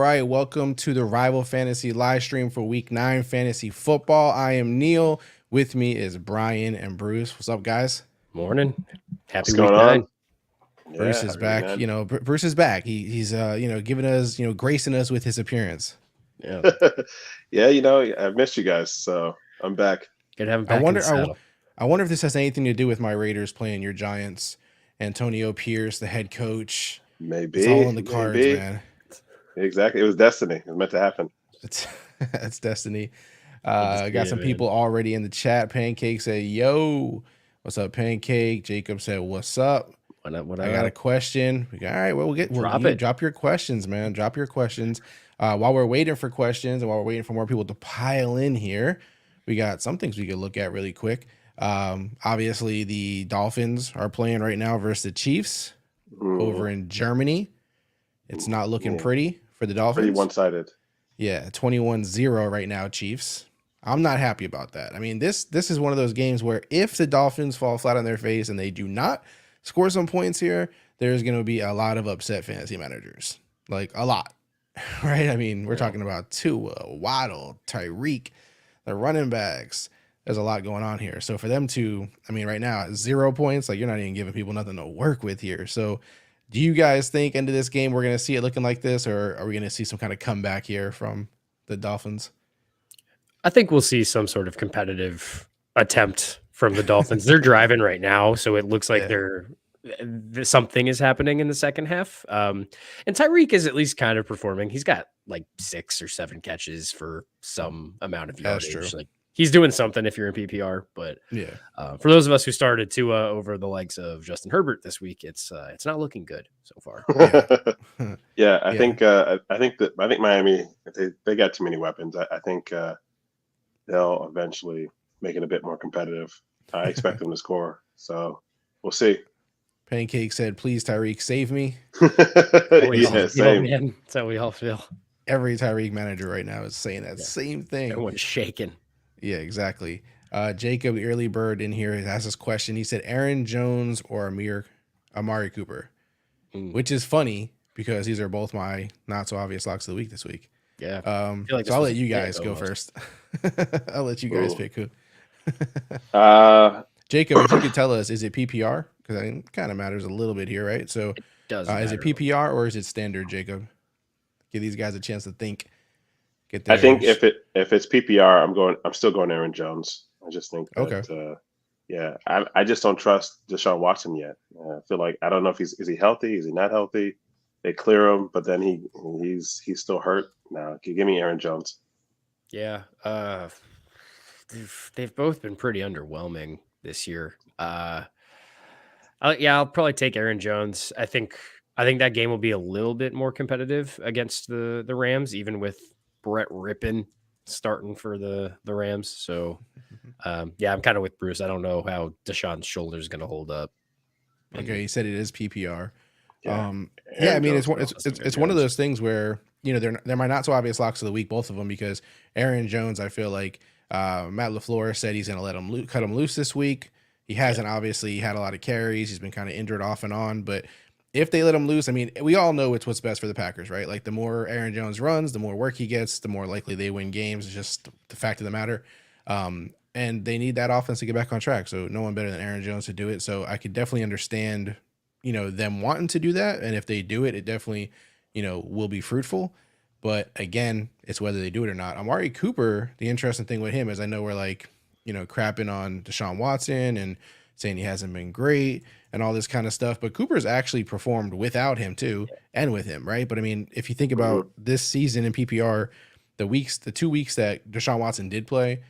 right, welcome to the Rival Fantasy live stream for Week 9 Fantasy Football. I am Neil. With me is Brian and Bruce. What's up, guys? Morning. Happy What's week going 9. on? Bruce Yeah, is happy back. week, You know, Bruce is back. He's giving us, gracing us with his appearance. Yeah. yeah, I've missed you guys, so I'm back. Good to have him I back in wonder the saddle. I wonder if this has anything to do with my Raiders playing your Giants. Antonio Pierce, the head coach. Maybe. It's all in the cards, man. Exactly. It was destiny. It was meant to happen. That's destiny. Love to I got see some it, people already in the chat. Pancake said, yo, what's up, Pancake? Jacob said, what's up? What up? I got a question. All right, well, drop your questions, man. Drop your questions. While we're waiting for questions and while we're waiting for more people to pile in here, we got some things we could look at really quick. Obviously, the Dolphins are playing right now versus the Chiefs over in Germany. It's not looking pretty for the Dolphins. Pretty one-sided. Yeah, 21-0 right now, Chiefs. I'm not happy about that. I mean, this is one of those games where if the Dolphins fall flat on their face and they do not score some points here, there's going to be a lot of upset fantasy managers. Like, a lot, right? I mean, we're talking about Tua, Waddle, Tyreek, the running backs. There's a lot going on here. So for them to, I mean, right now, 0 points, like, you're not even giving people nothing to work with here. So do you guys think into this game we're going to see it looking like this, or are we going to see some kind of comeback here from the Dolphins? I think we'll see some sort of competitive attempt from the Dolphins. They're driving right now, so it looks like something is happening in the second half. And Tyreek is at least kind of performing. He's got like 6 or 7 catches for some amount of yardage. That's true. Like, he's doing something if you're in PPR, but for those of us who started Tua over the likes of Justin Herbert this week, it's not looking good so far. I think Miami, they got too many weapons. I think they'll eventually make it a bit more competitive. I expect them to score, so we'll see. Pancake said, "Please, Tyreek, save me." Same. Man, that's how we all feel. Every Tyreek manager right now is saying that same thing. Everyone's shaking. Yeah, exactly. Jacob, the early bird in here, has this question. He said, Aaron Jones or Amari Cooper, which is funny because these are both my not so obvious locks of the week this week. Yeah. So I'll let you guys go first. I'll let you guys pick who. Jacob, if you could tell us, is it PPR? Because it kind of matters a little bit here, right? So it does. Is it PPR or is it standard, Jacob? Give these guys a chance to think. I think if it's PPR, I'm still going Aaron Jones. I just think that, I just don't trust Deshaun Watson yet. I feel like I don't know if is he healthy? Is he not healthy? They clear him, but then he's still hurt. Now, give me Aaron Jones. Yeah, they've both been pretty underwhelming this year. I'll probably take Aaron Jones. I think that game will be a little bit more competitive against the Rams, even with Brett Rippon starting for the Rams. So, I'm kind of with Bruce. I don't know how Deshaun's shoulder is going to hold up. Okay, he said it is PPR. Yeah, I mean, it's one of those things where, they're my not so obvious locks of the week, both of them, because Aaron Jones, I feel like Matt LaFleur said he's going to let him cut him loose this week. He hasn't obviously had a lot of carries. He's been kind of injured off and on, but if they let him loose, I mean, we all know it's what's best for the Packers, right? Like, the more Aaron Jones runs, the more work he gets, the more likely they win games. It's just the fact of the matter. And they need that offense to get back on track. So no one better than Aaron Jones to do it. So I could definitely understand, them wanting to do that. And if they do it, it definitely, will be fruitful. But again, it's whether they do it or not. Amari Cooper, the interesting thing with him is I know we're like, crapping on Deshaun Watson and saying he hasn't been great and all this kind of stuff. But Cooper's actually performed without him too, and with him, right? But I mean, if you think about this season in PPR, the 2 weeks that Deshaun Watson did play,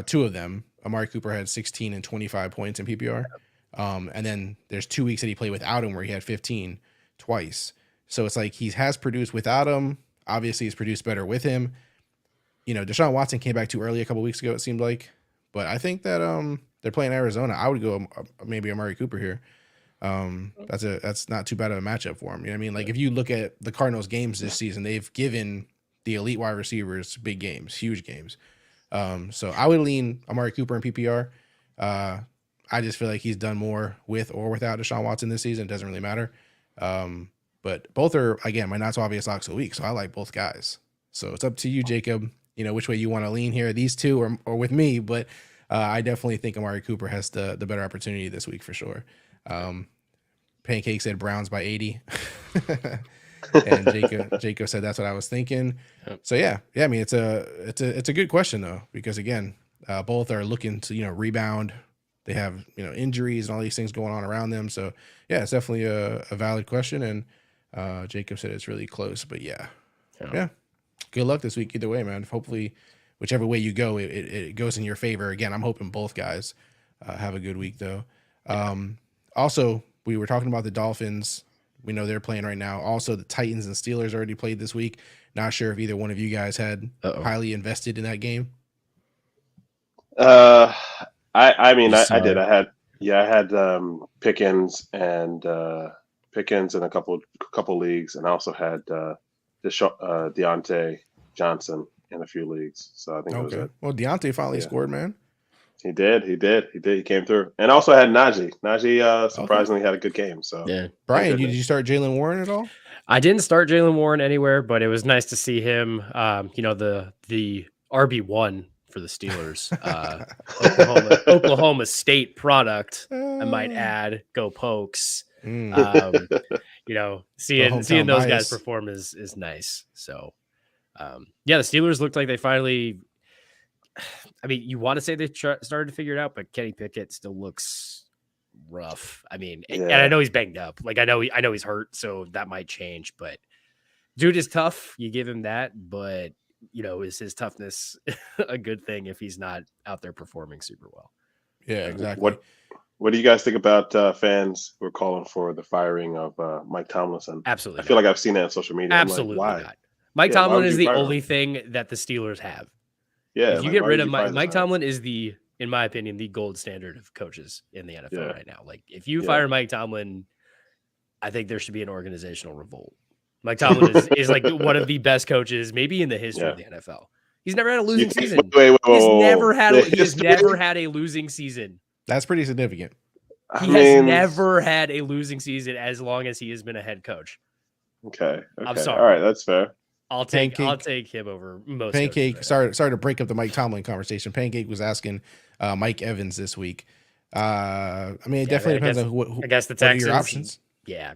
2 of them, Amari Cooper had 16 and 25 points in PPR. And then there's 2 weeks that he played without him where he had 15 twice. So it's like he has produced without him. Obviously, he's produced better with him. Deshaun Watson came back too early a couple weeks ago, it seemed like. But I think that they're playing Arizona. I would go maybe Amari Cooper here. That's not too bad of a matchup for him. You know what I mean? Like, if you look at the Cardinals games this season, they've given the elite wide receivers big games, huge games. So I would lean Amari Cooper in PPR. I just feel like he's done more with or without Deshaun Watson this season. It doesn't really matter. But but both are, again, my not so obvious locks of the week. So I like both guys. So it's up to you, Jacob, which way you want to lean here, these two or with me. But I definitely think Amari Cooper has the better opportunity this week for sure. Pancake said Browns by 80. And Jacob said that's what I was thinking. So yeah. I mean, it's a good question though, because again, both are looking to rebound. They have injuries and all these things going on around them. So yeah, it's definitely a valid question. And Jacob said it's really close, but yeah. Good luck this week either way, man. Hopefully, whichever way you go, it goes in your favor. Again, I'm hoping both guys have a good week though. Also, we were talking about the Dolphins. We know they're playing right now. Also, the Titans and Steelers already played this week. Not sure if either one of you guys had highly invested in that game. I did. I had Pickens and a couple leagues, and I also had Deontay Johnson in a few leagues. So I think it was it. Well, Deontay finally scored, man. He did. He came through. And also had Najee. Najee surprisingly had a good game. So yeah. Brian, did you start Jaylen Warren at all? I didn't start Jaylen Warren anywhere, but it was nice to see him. The RB1 for the Steelers, Oklahoma State product. I might add. Go Pokes. Seeing those guys perform is nice. So, the Steelers looked like they finally. I mean, you want to say they started to figure it out, but Kenny Pickett still looks rough. I mean, and I know he's banged up. Like I know he's hurt, so that might change. But dude is tough. You give him that, but is his toughness a good thing if he's not out there performing super well? Yeah, exactly. What do you guys think about fans who are calling for the firing of Mike Tomlinson? Absolutely. I feel like I've seen that on social media. Absolutely why? Not. Mike Tomlin is the only thing that the Steelers have. Yeah, if you get rid of Mike Tomlin is in my opinion, the gold standard of coaches in the NFL right now. Like if you fire Mike Tomlin, I think there should be an organizational revolt. Mike Tomlin is like one of the best coaches, maybe in the history of the NFL. He's never had a losing season. He has never had a losing season. That's pretty significant. He has never had a losing season as long as he has been a head coach. Okay. I'm sorry. All right, that's fair. I'll take him over most. Pancake. Sorry to break up the Mike Tomlin conversation. Pancake was asking Mike Evans this week. I mean, it definitely depends on who. I guess the Texans. What are your options? Yeah.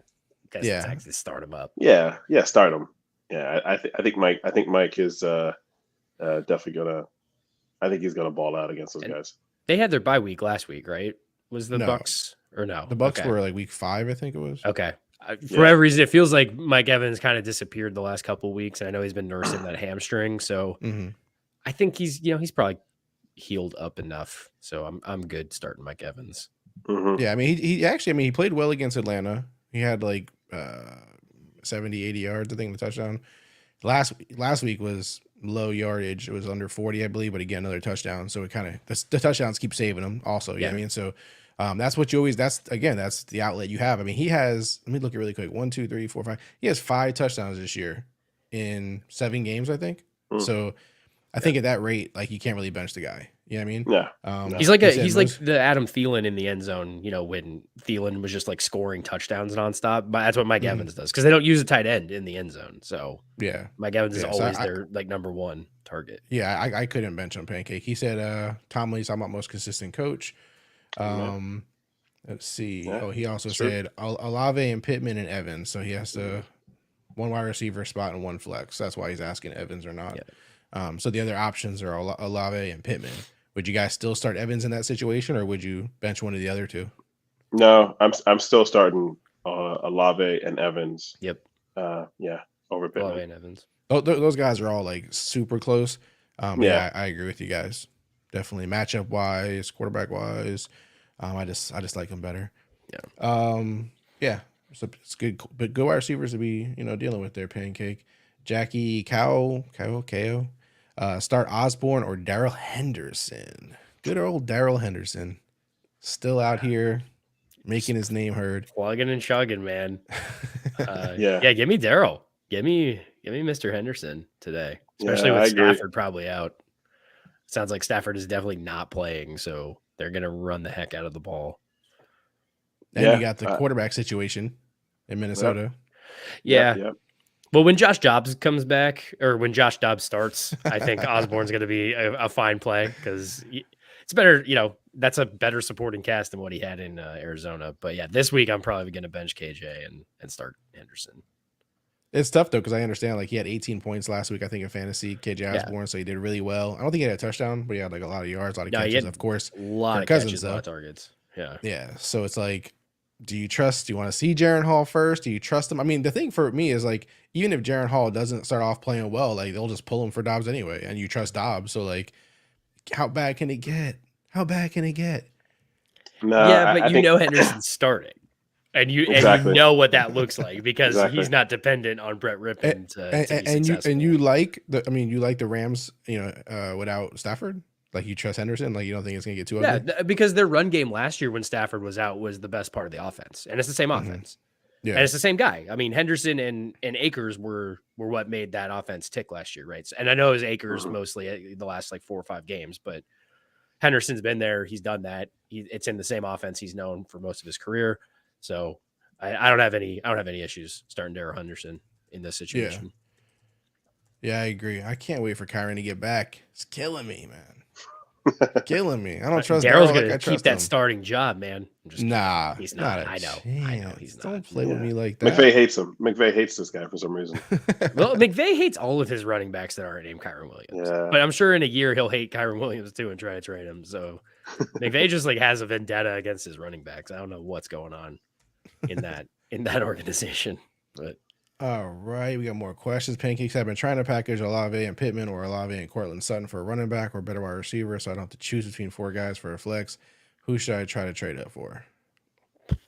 I guess the Texans start him up. Yeah, start him. Yeah, I think Mike is definitely gonna. I think he's gonna ball out against those guys. They had their bye week last week, right? Was the Bucks or no? The Bucks were like week 5, I think it was. Okay. For whatever reason, it feels like Mike Evans kind of disappeared the last couple of weeks, and I know he's been nursing that hamstring. So I think he's probably healed up enough. So I'm good starting Mike Evans. Mm-hmm. Yeah, I mean he played well against Atlanta. He had like 70, 80 yards, I think, the touchdown. Last week was low yardage. It was under 40, I believe, but again, another touchdown. So it kind of the touchdowns keep saving him also. Yeah, I mean, so that's what you always. That's the outlet you have. I mean, he has. Let me look at really quick. 1, 2, 3, 4, 5. He has 5 touchdowns this year in 7 games, I think. So I think at that rate, like you can't really bench the guy. You know what I mean? Yeah. He's like the Adam Thielen in the end zone. When Thielen was just like scoring touchdowns nonstop. But that's what Mike Evans does because they don't use a tight end in the end zone. So yeah, Mike Evans is always their like number one target. Yeah, I couldn't bench on Pancake. He said Tomlin's talking about most consistent coach. Let's see. Yeah, he also said Olave and Pittman and Evans. So he has to 1 wide receiver spot and 1 flex. That's why he's asking Evans or not. Yeah. So the other options are Olave and Pittman. Would you guys still start Evans in that situation, or would you bench one of the other two? No, I'm still starting Olave and Evans. Yep. Over Pittman. Olave and Evans. Those guys are all like super close. I agree with you guys. Definitely matchup wise, quarterback wise. I just like them better. Yeah. So it's good, but good wide receivers to be dealing with there. Pancake, Jackie, Ko. Start Osborne or Darrell Henderson. Good old Darrell Henderson, still out here making his name heard. Plugging and chugging, man. Give me Darrell. Give me Mr. Henderson today, especially with Stafford probably out. Sounds like Stafford is definitely not playing, so they're gonna run the heck out of the ball. And you got the quarterback situation in Minnesota. Yeah. Yep. Well, when Josh Dobbs comes back, or when Josh Dobbs starts, I think Osborne's going to be a fine play because it's better. That's a better supporting cast than what he had in Arizona. But yeah, this week I'm probably going to bench KJ and start Henderson. It's tough though because I understand like he had 18 points last week, I think in fantasy, KJ Osborne, so he did really well. I don't think he had a touchdown, but he had like a lot of yards, a lot of catches, of course. A lot of Cousins, catches, a lot of targets. Yeah. Yeah. So it's like, do you want to see Jaren Hall first? Do you trust him? I mean, the thing for me is like, even if Jaren Hall doesn't start off playing well, like they'll just pull him for Dobbs anyway, and you trust Dobbs. So like, how bad can it get? How bad can it get? No, yeah, but I think Henderson's starting. And you know what that looks like because he's not dependent on Brett Rippon and you like the Rams, without Stafford. Like you trust Henderson, like you don't think it's gonna get too ugly. Yeah, because their run game last year when Stafford was out was the best part of the offense, and it's the same offense. Yeah, and it's the same guy. I mean, Henderson and Akers were what made that offense tick last year, right? And I know it was Akers mostly the last like 4 or 5 games, but Henderson's been there. He's done that. It's in the same offense he's known for most of his career. So I don't have any issues starting Darrell Henderson in this situation. Yeah, I agree. I can't wait for Kyren to get back. It's killing me, man. Killing me. I don't trust Darrell's going to keep that starting job, man. Nah, he's not. I know. He's not. Don't play with me like that. McVay hates him. McVay hates this guy for some reason. Well, McVay hates all of his running backs that aren't named Kyren Williams. Yeah. But I'm sure in a year he'll hate Kyren Williams too and try to trade him. So McVay just like has a vendetta against his running backs. I don't know what's going on in that organization. But all right, we got more questions. Pancakes have been trying to package Olave and Pittman or Olave and Cortland Sutton for a running back or better wide receiver, so I don't have to choose between 4 guys for a flex. Who should I try to trade up for?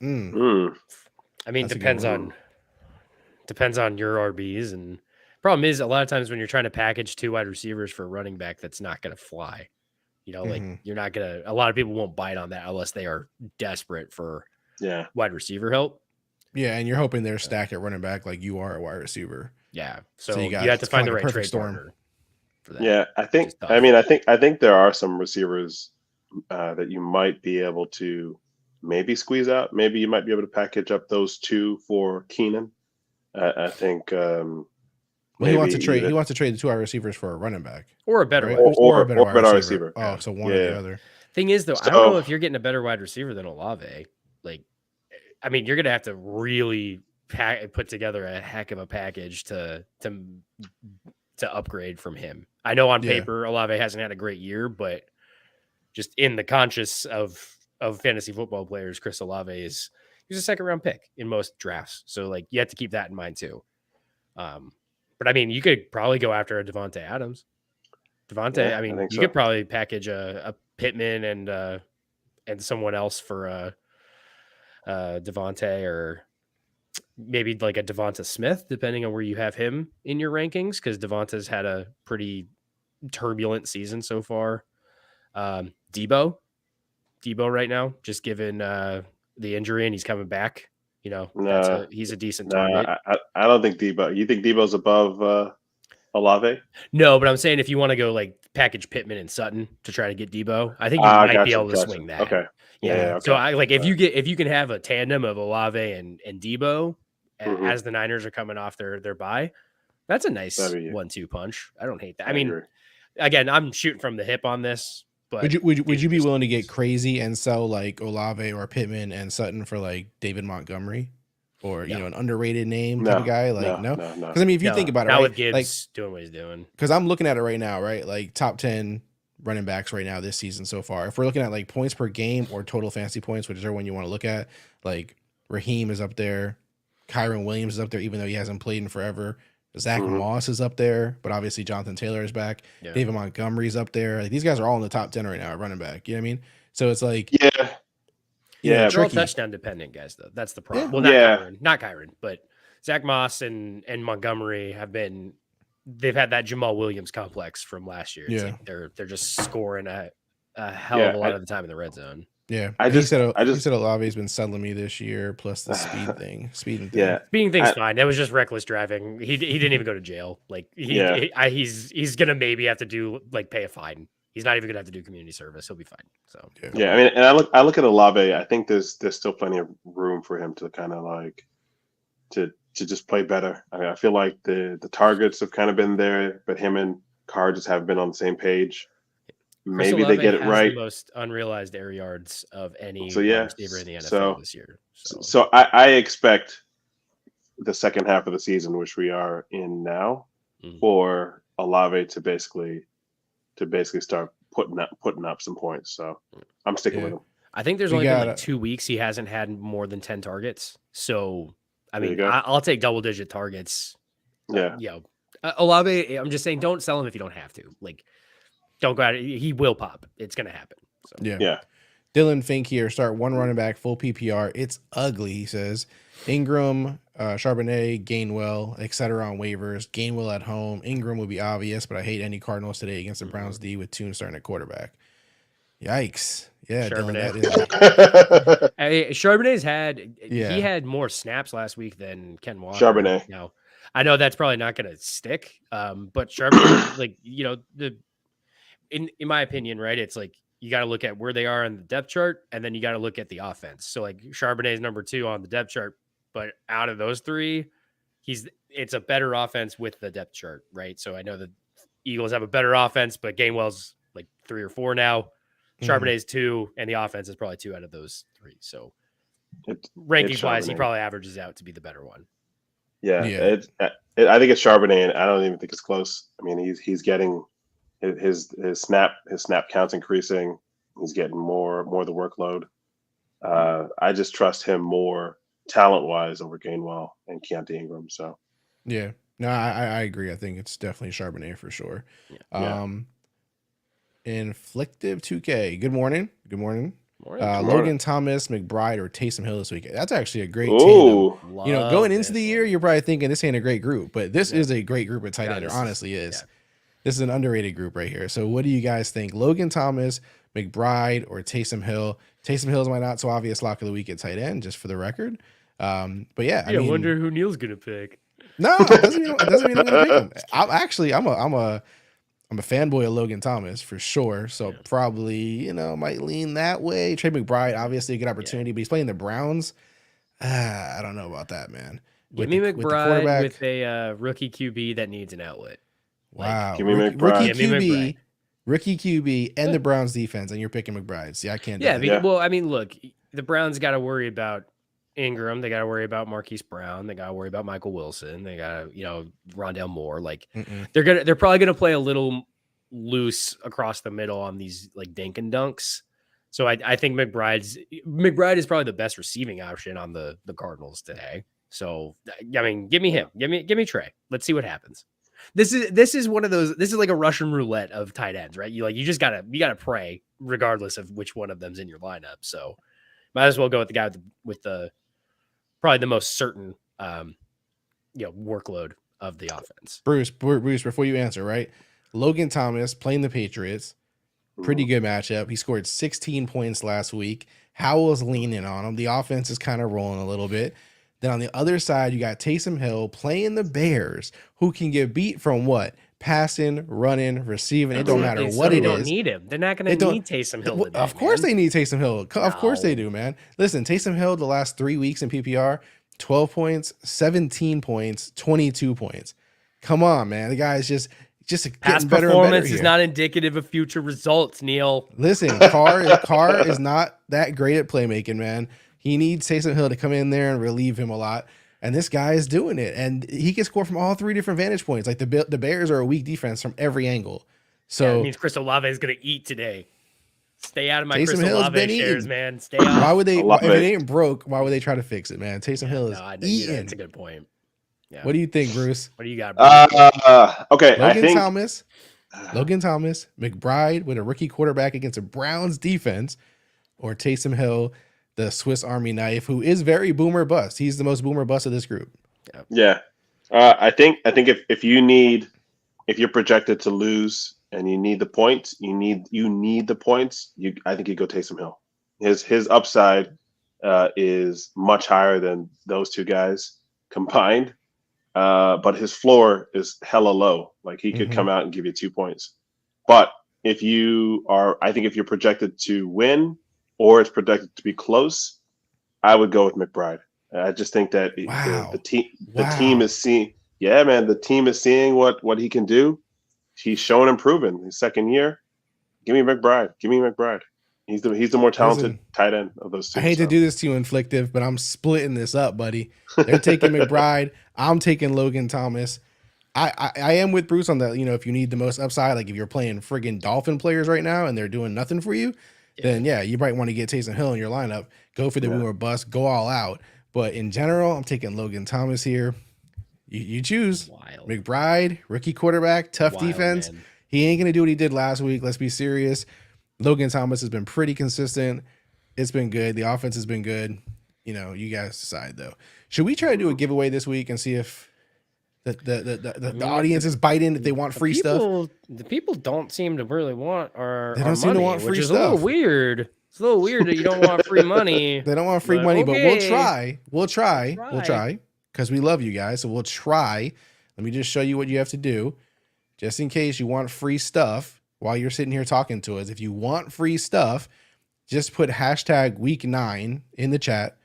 I mean, depends on your RBs, and problem is a lot of times when you're trying to package 2 wide receivers for a running back, that's not going to fly. Like you're not gonna. A lot of people won't bite on that unless they are desperate for wide receiver help. Yeah, and you're hoping they're stacked at running back like you are a wide receiver. Yeah, so you have to find the right trade partner for that. Yeah, I think there are some receivers that you might be able to maybe squeeze out. Maybe you might be able to package up those 2 for Keenan. I think. He wants to trade. He wants to trade the 2 wide receivers for a running back or a better or a better wide receiver. Oh, so one or the other. Thing is, though, I don't know if you're getting a better wide receiver than Olave. I mean, you're going to have to really put together a heck of a package to upgrade from him. I know on paper, Olave hasn't had a great year, but just in the conscious of fantasy football players, Chris Olave he's a 2nd-round pick in most drafts. So like you have to keep that in mind too. But I mean, you could probably go after a Devontae Adams. You could probably package a Pittman and someone else for Devontae, or maybe like a Devonta Smith, depending on where you have him in your rankings, because Devonta's had a pretty turbulent season so far. Debo right now, just given the injury, and he's coming back. He's a decent target. I don't think Debo. You think Debo's above Olave? No, but I'm saying if you want to go like package Pittman and Sutton to try to get Debo, I think you might be able to swing that. Okay. Yeah. Okay. So I like if you can have a tandem of Olave and Debo as the Niners are coming off their bye, that's a nice 1-2 punch. I don't hate that. I mean, again, I'm shooting from the hip on this. But would you be willing to get crazy and sell like Olave or Pittman and Sutton for like David Montgomery or an underrated name type of guy? Like no. Because I mean, if you think about it, not right, with Gibbs like doing what he's doing. Because I'm looking at it right now, right? Like top 10 running backs right now this season so far. If we're looking at like points per game or total fantasy points, whichever one you want to look at, like Raheem is up there, Kyren Williams is up there, even though he hasn't played in forever. Zach Moss is up there, but obviously Jonathan Taylor is back. Yeah. David Montgomery's up there. Like, these guys are all in the top 10 right now at running back. You know what I mean? So it's like, they're all touchdown dependent guys, though. That's the problem. Well, not Kyren, but Zach Moss and Montgomery they've had that Jamal Williams complex from last year. It's like they're just scoring a hell of a lot of the time in the red zone. Yeah, he said Olave's been selling me this year, plus the speeding thing. Yeah, speeding thing's fine. That was just reckless driving. He didn't even go to jail. Like he's gonna maybe have to do pay a fine. He's not even gonna have to do community service. He'll be fine. So yeah, I mean, and I look at Olave. I think there's still plenty of room for him to kind of to just play better. I mean, I feel like the targets have kind of been there, but him and Carr just haven't been on the same page. Maybe they get it right. The most unrealized air yards of any So yeah, wide receiver in the NFL this year. So I expect the second half of the season, which we are in now, for Olave to basically start putting up some points. So I'm sticking with him. I think there's only been like 2 weeks he hasn't had more than 10 targets. So I mean, I'll take double-digit targets. Yeah. Olave, I'm just saying, don't sell him if you don't have to. Like, don't go out. He will pop. It's going to happen. So. Yeah. Dylan Fink here. Start one running back, full PPR. It's ugly, he says. Ingram, Charbonnet, Gainwell, etc. on waivers. Gainwell at home. Ingram would be obvious, but I hate any Cardinals today against the Browns D with Tune starting at quarterback. Yikes. Yeah, Charbonnet. Dylan, Charbonnet's he had more snaps last week than Ken Walker. Charbonnet. Now, I know that's probably not going to stick, but Charbonnet, like, in my opinion, right, it's like you got to look at where they are on the depth chart, and then you got to look at the offense. So, like, Charbonnet is number 2 on the depth chart, but out of those 3, it's a better offense with the depth chart, right? So I know the Eagles have a better offense, but Gainwell's like 3 or 4 now. Charbonnet's 2, and the offense is probably 2 out of those 3. So rankings-wise, he probably averages out to be the better one. Yeah. I think it's Charbonnet, and I don't even think it's close. I mean, he's getting his snap count's increasing. He's getting more of the workload. I just trust him more talent-wise over Gainwell and Keontae Ingram. So yeah, no, I agree. I think it's definitely Charbonnet for sure. Inflictive 2K. Good morning. Logan Thomas, McBride, or Taysom Hill this week. That's actually a great tandem. Going into the year, you're probably thinking this ain't a great group, but this is a great group at tight end. It honestly is. Yeah. This is an underrated group right here. So what do you guys think? Logan Thomas, McBride, or Taysom Hill? Taysom Hill is my not so obvious lock of the week at tight end, just for the record. But yeah, I wonder who Neil's gonna pick. No, it doesn't mean I'm gonna pick him. I'm a fanboy of Logan Thomas for sure. So probably, might lean that way. Trey McBride, obviously a good opportunity, but he's playing the Browns. I don't know about that, man. Give me McBride with a rookie QB that needs an outlet. Wow. Give me McBride. Rookie QB and the Browns defense, and you're picking McBride. See, I can't do that. Yeah, well, I mean, look, the Browns got to worry about Ingram. They got to worry about Marquise Brown. They got to worry about Michael Wilson. They got to, Rondale Moore. Like they're probably going to play a little loose across the middle on these like dink and dunks. So I think McBride is probably the best receiving option on the Cardinals today. So I mean, give me him. Give me Trey. Let's see what happens. This is one of those. This is like a Russian roulette of tight ends, right? You just gotta pray regardless of which one of them's in your lineup. So might as well go with the guy with the probably the most certain, workload of the offense. Bruce, before you answer, right? Logan Thomas playing the Patriots, pretty good matchup. He scored 16 points last week. Howell's leaning on him. The offense is kind of rolling a little bit. Then on the other side, you got Taysom Hill playing the Bears, who can get beat from what? Passing, running, receiving. It don't matter what it is. They don't need him. They're not going to need Taysom Hill today, Of course they need Taysom Hill. Of course they do, man. Listen, Taysom Hill the last 3 weeks in PPR, 12 points, 17 points, 22 points. Come on, man. The guy's just getting past better performance and better here. Is not indicative of future results, Neil. Listen, Carr is not that great at playmaking, man. He needs Taysom Hill to come in there and relieve him a lot. And this guy is doing it. And he can score from all 3 different vantage points. Like the Bears are a weak defense from every angle. So it means Chris Olave is going to eat today. Stay out of my Chris Olave shares, man. Stay out. Why would they? If it ain't broke, why would they try to fix it, man? Taysom Hill is eating. That's a good point. Yeah. What do you think, Bruce? What do you got, Bruce? Okay, Logan Thomas, McBride with a rookie quarterback against a Browns defense, or Taysom Hill, the Swiss Army knife, who is very boomer bust. He's the most boomer bust of this group. Yeah. I think if you're projected to lose and you need the points, you need the points. I think you go Taysom Hill. His upside is much higher than those two guys combined, but his floor is hella low. Like he could come out and give you 2 points. But I think if you're projected to win or it's projected to be close, I would go with McBride. I just think that Wow. the team is seeing. Yeah, man, the team is seeing what he can do. He's shown improving his second year. Give me McBride. He's the more talented tight end of those two. I hate to do this to you, Inflictive, but I'm splitting this up, buddy. They're taking McBride. I'm taking Logan Thomas. I am with Bruce on the, if you need the most upside, like if you're playing friggin' Dolphin players right now and they're doing nothing for you, then you might want to get Taysom Hill in your lineup. Go for the win or bust. Go all out. But in general, I'm taking Logan Thomas here. You choose. Wild. McBride, rookie quarterback, tough defense. Man. He ain't going to do what he did last week. Let's be serious. Logan Thomas has been pretty consistent. It's been good. The offense has been good. You guys decide, though. Should we try to do a giveaway this week and see if the audience is biting if they want free stuff? The people don't seem to really want our They don't seem money, to want free which is stuff. a little weird. It's a little weird that you don't want free money. They don't want free money, but we'll try. We'll try because we love you guys. So we'll try. Let me just show you what you have to do just in case you want free stuff while you're sitting here talking to us. If you want free stuff, just put hashtag week 9 in the chat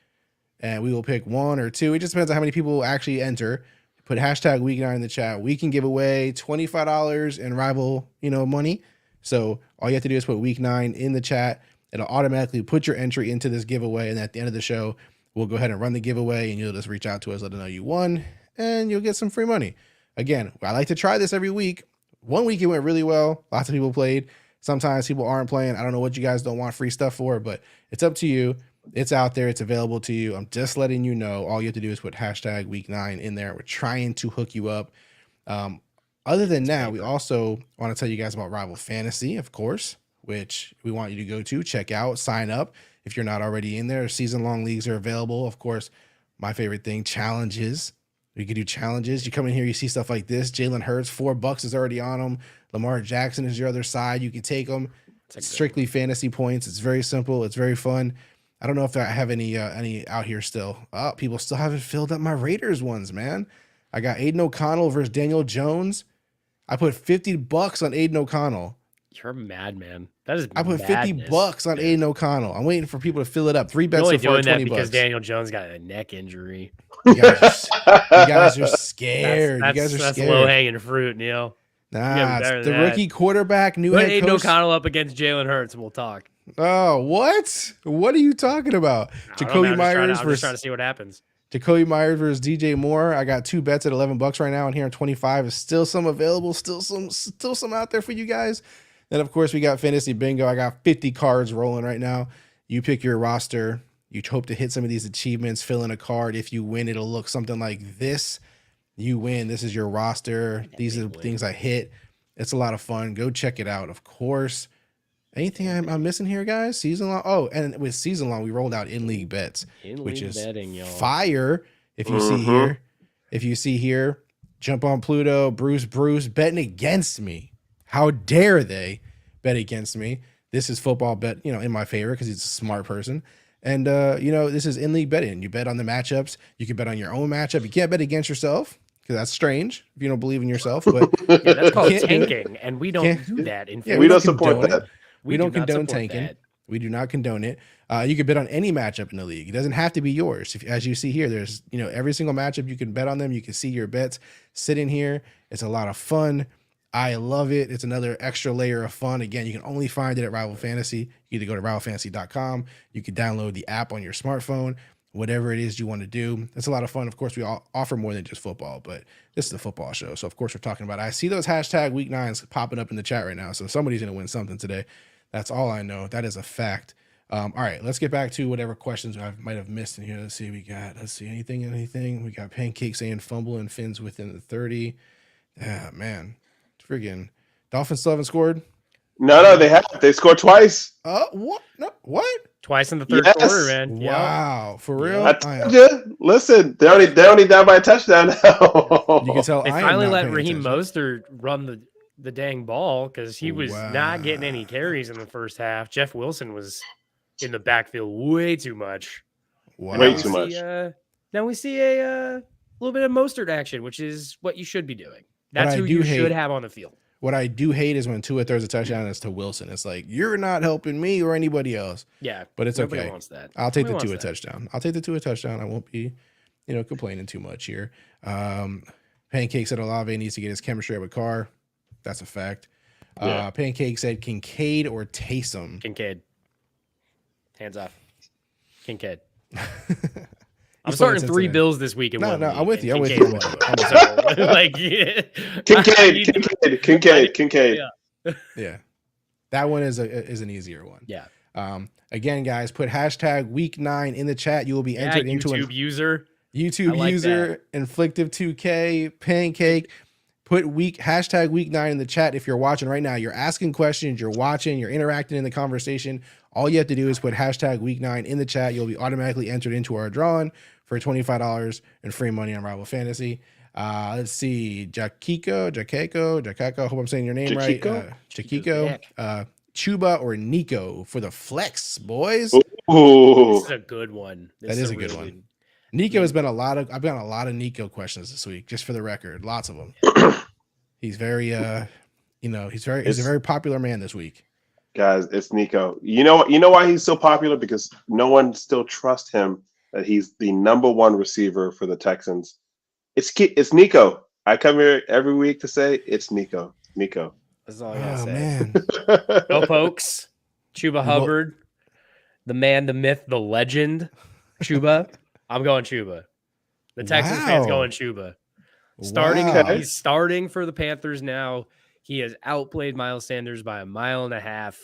and we will pick 1 or 2. It just depends on how many people actually enter. Put hashtag week 9 in the chat. We can give away $25 in rival, money. So all you have to do is put week 9 in the chat. It'll automatically put your entry into this giveaway. And at the end of the show, we'll go ahead and run the giveaway and you'll just reach out to us, let us know you won, and you'll get some free money. Again, I like to try this every week. One week it went really well. Lots of people played. Sometimes people aren't playing. I don't know what you guys don't want free stuff for, but it's up to you. It's out there. It's available to you. I'm just letting you know. All you have to do is put hashtag week 9 in there. We're trying to hook you up. Other than that, we also want to tell you guys about Rival Fantasy, of course, which we want you to go to, check out, sign up. If you're not already in there, season-long leagues are available. Of course, my favorite thing, challenges. We could do challenges. You come in here, you see stuff like this. Jalen Hurts, $4 is already on him. Lamar Jackson is your other side. You can take them. Strictly fantasy points. It's very simple. It's very fun. I don't know if I have any out here still. Oh, people still haven't filled up my Raiders ones, man. I got Aiden O'Connell versus Daniel Jones. I put $50 on Aiden O'Connell. You're a madman. That is. I put madness, $50 on Aiden O'Connell. I'm waiting for people to fill it up. 3 bets only so far, doing that $20. because Daniel Jones got a neck injury. You guys are scared. That's low hanging fruit, Neil. Nah, the rookie quarterback, new head coach. Aiden O'Connell up against Jalen Hurts, and we'll talk. Oh, what? What are you talking about? Jacoby Myers I'm just trying to see what happens. Jacoby Myers versus DJ Moore. I got 2 bets at $11 right now, and here on 25 is still some available, still some out there for you guys. And of course, we got Fantasy Bingo. I got 50 cards rolling right now. You pick your roster. You hope to hit some of these achievements, fill in a card. If you win, it'll look something like this. You win. This is your roster. These are the things I hit. It's a lot of fun. Go check it out, of course. Anything I'm missing here, guys? Season long. Oh, and with season long, we rolled out in-league bets, which is betting, fire. If you see here, jump on Pluto, Bruce betting against me. How dare they bet against me? This is football bet, in my favor because he's a smart person. And, this is in-league betting. You bet on the matchups. You can bet on your own matchup. You can't bet against yourself because that's strange if you don't believe in yourself. But that's called tanking, and we don't do that. We don't support that. We don't condone tanking. We do not condone it. You can bet on any matchup in the league. It doesn't have to be yours. As you see here, there's, every single matchup you can bet on them. You can see your bets sit in here. It's a lot of fun. I love it. It's another extra layer of fun. Again, you can only find it at Rival Fantasy. You either go to rivalfantasy.com. You can download the app on your smartphone, whatever it is you want to do. It's a lot of fun. Of course, we all offer more than just football, but this is a football show. So, of course, we're talking about it. I see those hashtag week 9s popping up in the chat right now. So somebody's going to win something today. That's all I know. That is a fact. All right, let's get back to whatever questions I might have missed in here. Let's see. Anything. We got Pancake saying fumble and Fins within the 30. Yeah, man. Friggin' Dolphins still haven't scored? No, they have. They scored twice. What? No, what? Twice in the third quarter, man. Wow, for real? I told you. Listen, they're only down by a touchdown now. You can tell they finally let Raheem Mostert run the dang ball because he was not getting any carries in the first half. Jeff Wilson was in the backfield way too much. Wow. Way too much. Now we see a little bit of Mostert action, which is what you should be doing. That's who you should have on the field. What I do hate is when Tua throws a touchdown and it's to Wilson. It's like, you're not helping me or anybody else. Yeah, but it's nobody okay. Wants that. I'll take the Tua touchdown. I'll take the Tua touchdown. I won't be, complaining too much here. Pancake said Olave needs to get his chemistry up with Carr. That's a fact. Yeah. Pancake said Kincaid or Taysom. Kincaid. Hands off. Kincaid. I'm starting 3 Bills this week. No, I'm with you. Kincaid. Kincaid. Yeah. That one is an easier one. Yeah. Again, guys, put hashtag week 9 in the chat. You will be entered into YouTube user. YouTube user Inflictive2K Pancake. Put hashtag week 9 in the chat. If you're watching right now, you're asking questions, you're watching, you're interacting in the conversation. All you have to do is put hashtag week 9 in the chat. You'll be automatically entered into our drawing for $25 and free money on Rival Fantasy. Let's see. Jakiko. Hope I'm saying your name right. Jakiko. Chuba or Nico for the flex, boys. Ooh. This is a good one. That is a good one. Nico has been I've gotten a lot of Nico questions this week, just for the record. Lots of them. He's very he's a very popular man this week. Guys, it's Nico. You know why he's so popular? Because no one still trusts him that he's the number 1 receiver for the Texans. It's Nico. I come here every week to say it's Nico. That's all I gotta say. Man. Go Pokes. Chuba Hubbard. The man, the myth, the legend. Chuba. I'm going Chuba. The Texans fans going Chuba. He's starting for the Panthers now. He has outplayed Miles Sanders by 1.5 miles.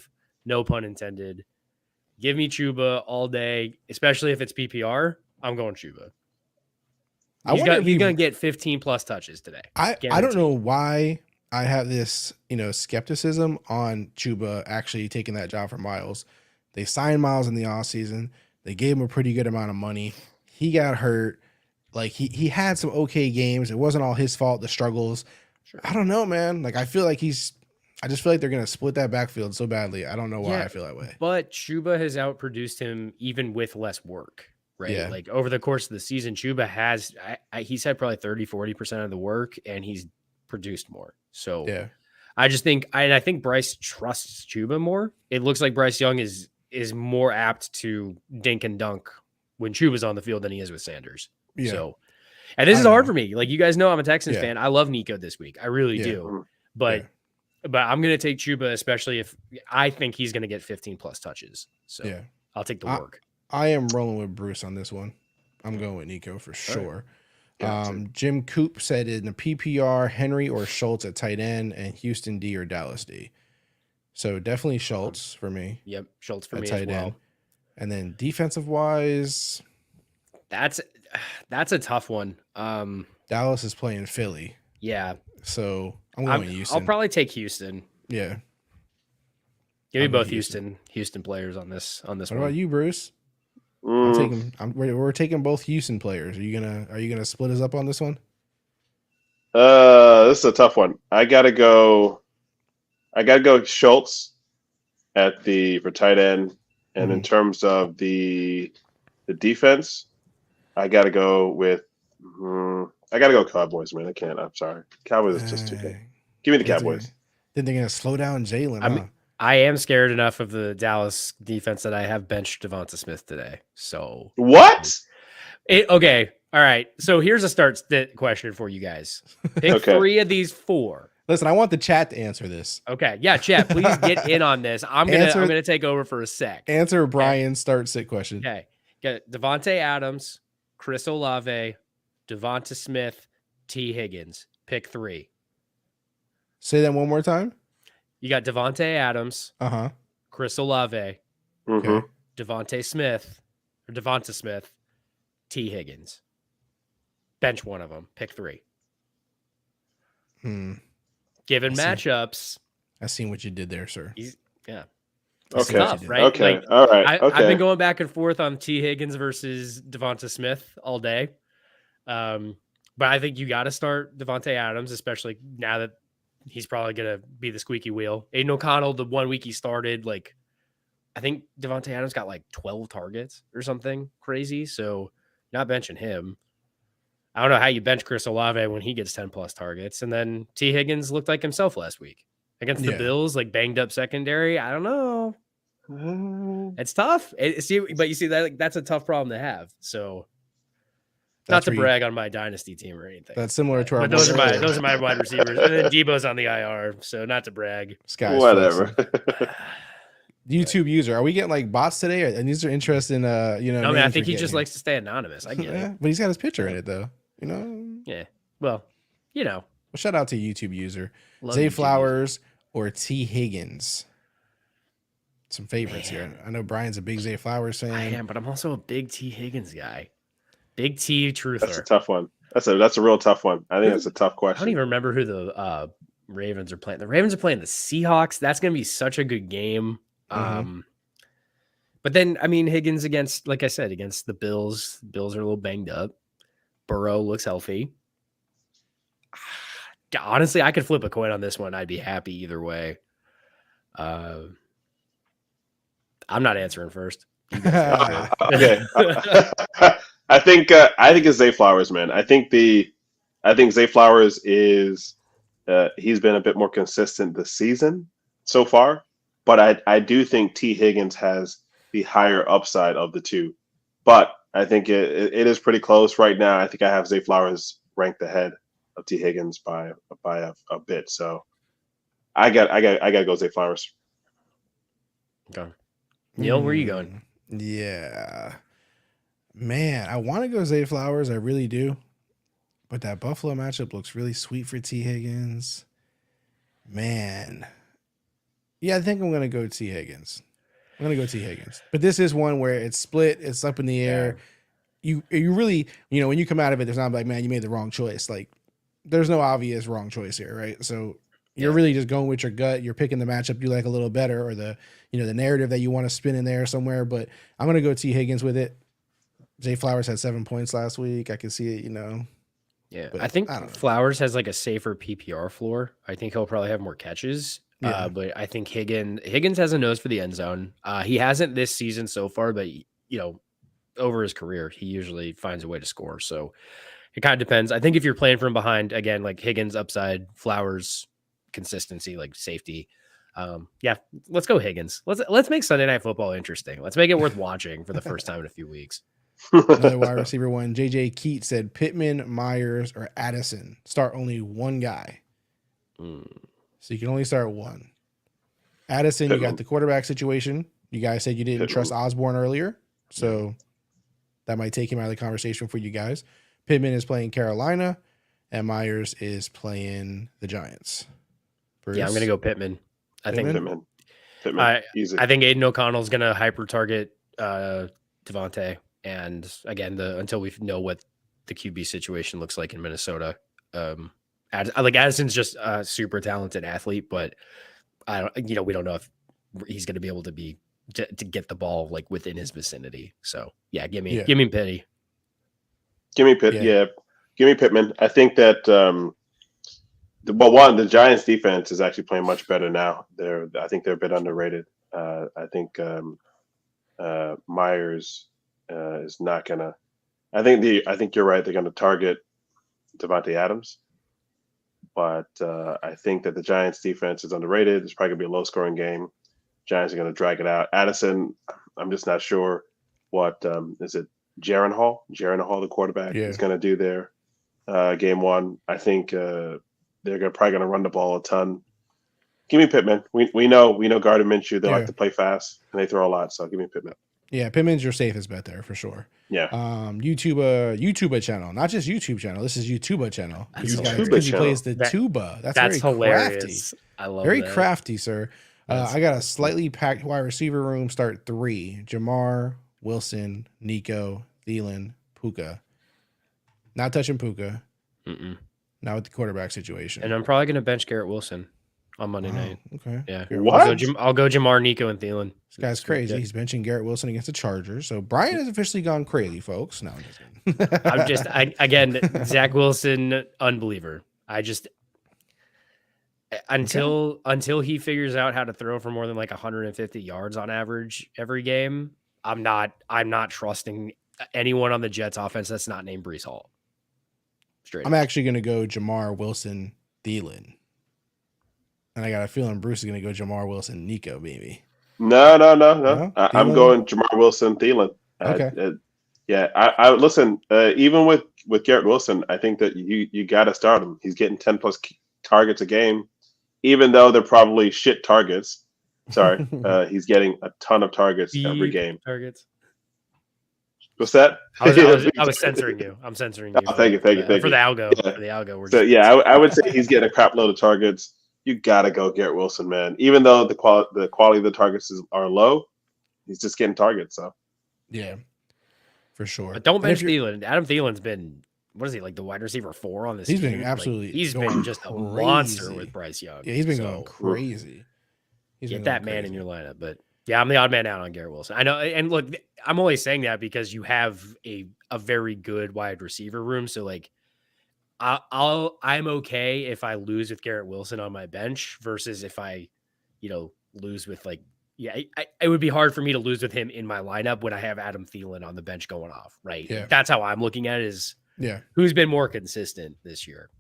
No pun intended. Give me Chuba all day, especially if it's PPR. I'm going Chuba. He's going to get 15 plus touches today. I don't know why I have this, skepticism on Chuba actually taking that job for Miles. They signed Miles in the offseason. They gave him a pretty good amount of money. He got hurt. Like he had some okay games. It wasn't all his fault, the struggles. Sure. I don't know, man. Like I just feel like they're going to split that backfield so badly. I don't know why I feel that way. But Chuba has outproduced him even with less work, right? Yeah. Like over the course of the season, Chuba has, he's had probably 30-40% of the work and he's produced more. So yeah, I just think, I think Bryce trusts Chuba more. It looks like Bryce Young is more apt to dink and dunk when Chuba's on the field than he is with Sanders. Yeah. So, and this is hard for me. Like you guys know, I'm a Texans fan. I love Nico this week. I really do. But I'm going to take Chuba, especially if I think he's going to get 15 plus touches. So I'll take the work. I am rolling with Bruce on this one. I'm going with Nico for sure. Jim Coop said in the PPR, Henry or Schultz at tight end and Houston D or Dallas D. So definitely Schultz for me. Yep. Schultz for me tight as well. End. And then defensive wise, that's a tough one. Dallas is playing Philly. Yeah. So I'm going Houston. I'll probably take Houston. Yeah. Give me both Houston players on this one. What about you, Bruce? We're taking both Houston players. Are you gonna split us up on this one? This is a tough one. I gotta go Schultz for tight end. And in terms of the defense, I got to go with Cowboys, man. I can't. I'm sorry. Cowboys is just too good. Give me the Cowboys. Then they're going to slow down Jalen. I am scared enough of the Dallas defense that I have benched Devonta Smith today. So what? Okay. All right. So here's a start question for you guys. Pick 3 of these 4. Listen, I want the chat to answer this. Okay. Yeah, chat, please get in on this. I'm gonna take over for a sec. Answer Brian's start-sit question. Okay. Got Devontae Adams, Chris Olave, Devonta Smith, T. Higgins. Pick 3. Say that one more time. You got Devontae Adams, Chris Olave, Devonta Smith, T. Higgins. Bench one of them. Pick 3. Given matchups, I seen what you did there, sir. Yeah. Okay. Tough, right? Okay. Like, all right. Okay. I've been going back and forth on T. Higgins versus Devonta Smith all day. But I think you got to start Devontae Adams, especially now that he's probably going to be the squeaky wheel. Aiden O'Connell, the 1 week he started, I think Devontae Adams got 12 targets or something crazy. So not benching him. I don't know how you bench Chris Olave when he gets 10 plus targets. And then T. Higgins looked like himself last week against the Bills, like banged up secondary. I don't know. It's tough. But you see that that's a tough problem to have. So not to brag on my dynasty team or anything. That's similar to our. But those are my wide receivers. And then Debo's on the IR, so not to brag. Whatever. YouTube user, are we getting like bots today? And these are interesting. No, man, I think he just likes to stay anonymous. I get it, but he's got his picture in it though. Yeah. Well, Well, shout out to YouTube user Zay Flowers or T. Higgins. Some favorites here. I know Brian's a big Zay Flowers fan. I am, but I'm also a big T. Higgins guy. Big T truther. That's a tough one. That's a real tough one. I think that's a tough question. I don't even remember who the Ravens are playing. The Ravens are playing the Seahawks. That's going to be such a good game. But then, I mean, Higgins against, like I said, against the Bills. The Bills are a little banged up. Burrow looks healthy. Honestly, I could flip a coin on this one. I'd be happy either way. I'm not answering first. Okay. I think it's Zay Flowers, man. I think Zay Flowers is he's been a bit more consistent this season so far, but I do think T. Higgins has the higher upside of the two. But I think it is pretty close right now. I think I have Zay Flowers ranked ahead of T. Higgins by a bit. So I got to go Zay Flowers. Okay. Neil, where are you going? Yeah. Man, I want to go Zay Flowers. I really do. But that Buffalo matchup looks really sweet for T. Higgins. Man. Yeah, I think I'm going to go T. Higgins. But this is one where it's split. It's up in the air. You really, when you come out of it, there's not like, man, you made the wrong choice. Like, there's no obvious wrong choice here, right? So you're really just going with your gut. You're picking the matchup you like a little better, or the narrative that you want to spin in there somewhere. But I'm going to go T. Higgins with it. Zay Flowers had 7 points last week. I can see it, Yeah, I think Flowers has like a safer PPR floor. I think he'll probably have more catches. But I think Higgins has a nose for the end zone. He hasn't this season so far, but over his career, he usually finds a way to score. So it kind of depends. I think if you're playing from behind, again, like Higgins upside, Flowers consistency, like safety. Let's go Higgins. Let's make Sunday Night Football interesting. Let's make it worth watching for the first time in a few weeks. Another wide receiver one. JJ Keat said Pittman, Myers, or Addison. Start only one guy. So you can only start one. Addison, you got the quarterback situation. You guys said you didn't trust Osborne earlier, so that might take him out of the conversation for you guys. Pittman is playing Carolina, and Myers is playing the Giants. Bruce? Yeah, I'm going to go Pittman. Pittman. Easy. I think Aiden O'Connell is going to hyper target Devontae. And again, until we know what the QB situation looks like in Minnesota, Addison's just a super talented athlete, but we don't know if he's going to be able to get the ball like within his vicinity. So yeah, give me Pitty. Give me Pitt. Yeah. Give me Pittman. I think that the Giants defense is actually playing much better now. I think they're a bit underrated. I think Myers is not gonna. I think you're right. They're gonna target Devontae Adams, but I think that the Giants defense is underrated. It's probably gonna be a low scoring game. Giants are gonna drag it out. Addison, I'm just not sure what is it. Jaron Hall, the quarterback, is gonna do there. Game one, I think they're probably gonna run the ball a ton. Give me Pittman. We know Gardner Minshew. They like to play fast and they throw a lot. So give me Pittman. Yeah, Pittman's your safest bet there for sure. Yeah. YouTube channel, not just YouTube channel. This is YouTube channel. He plays the tuba. That's very hilarious. Crafty. I love very that. crafty, sir. I got a slightly packed wide receiver room. Start 3: Jamar, Wilson, Nico, Thielen, Puka. Not touching Puka. Not with the quarterback situation. And I'm probably going to bench Garrett Wilson on Monday night. Okay. Yeah. What? I'll go Jamar, Nico, and Thielen. This guy's crazy. He's benching Garrett Wilson against the Chargers. So Brian has officially gone crazy, folks. No, I'm just again, Zach Wilson, unbeliever. Until he figures out how to throw for more than like 150 yards on average every game, I'm not trusting anyone on the Jets offense that's not named Breece Hall. Straight I'm up. actually going to go Jamar Wilson Thielen. And I got a feeling Bruce is going to go Jamar Wilson Nico, maybe. No. No? I'm Thielen? going Jamar Wilson Thielen. Okay. Yeah, I listen. Even with Garrett Wilson, I think that you got to start him. He's getting 10 plus targets a game, even though they're probably shit targets. Sorry, he's getting a ton of targets every game. Targets. What's that? I was censoring you. I'm censoring you. Oh, thank you. For the algo. Yeah. For the algo. So yeah, I would say he's getting a crap load of targets. You gotta go Garrett Wilson, man. Even though the quality of the targets are low, he's just getting targets. So yeah, for sure. But don't bench Thielen. Adam Thielen's been, what is he, like the wide receiver 4 on this team? He's been absolutely. Like, he's been just a monster with Bryce Young. Yeah, he's been going crazy. Get that man in your lineup. But yeah, I'm the odd man out on Garrett Wilson. I know, and look, I'm only saying that because you have a very good wide receiver room. So like, I'm okay if I lose with Garrett Wilson on my bench versus if I, lose with like, it would be hard for me to lose with him in my lineup when I have Adam Thielen on the bench going off, right? Yeah. That's how I'm looking at it, is who's been more consistent this year.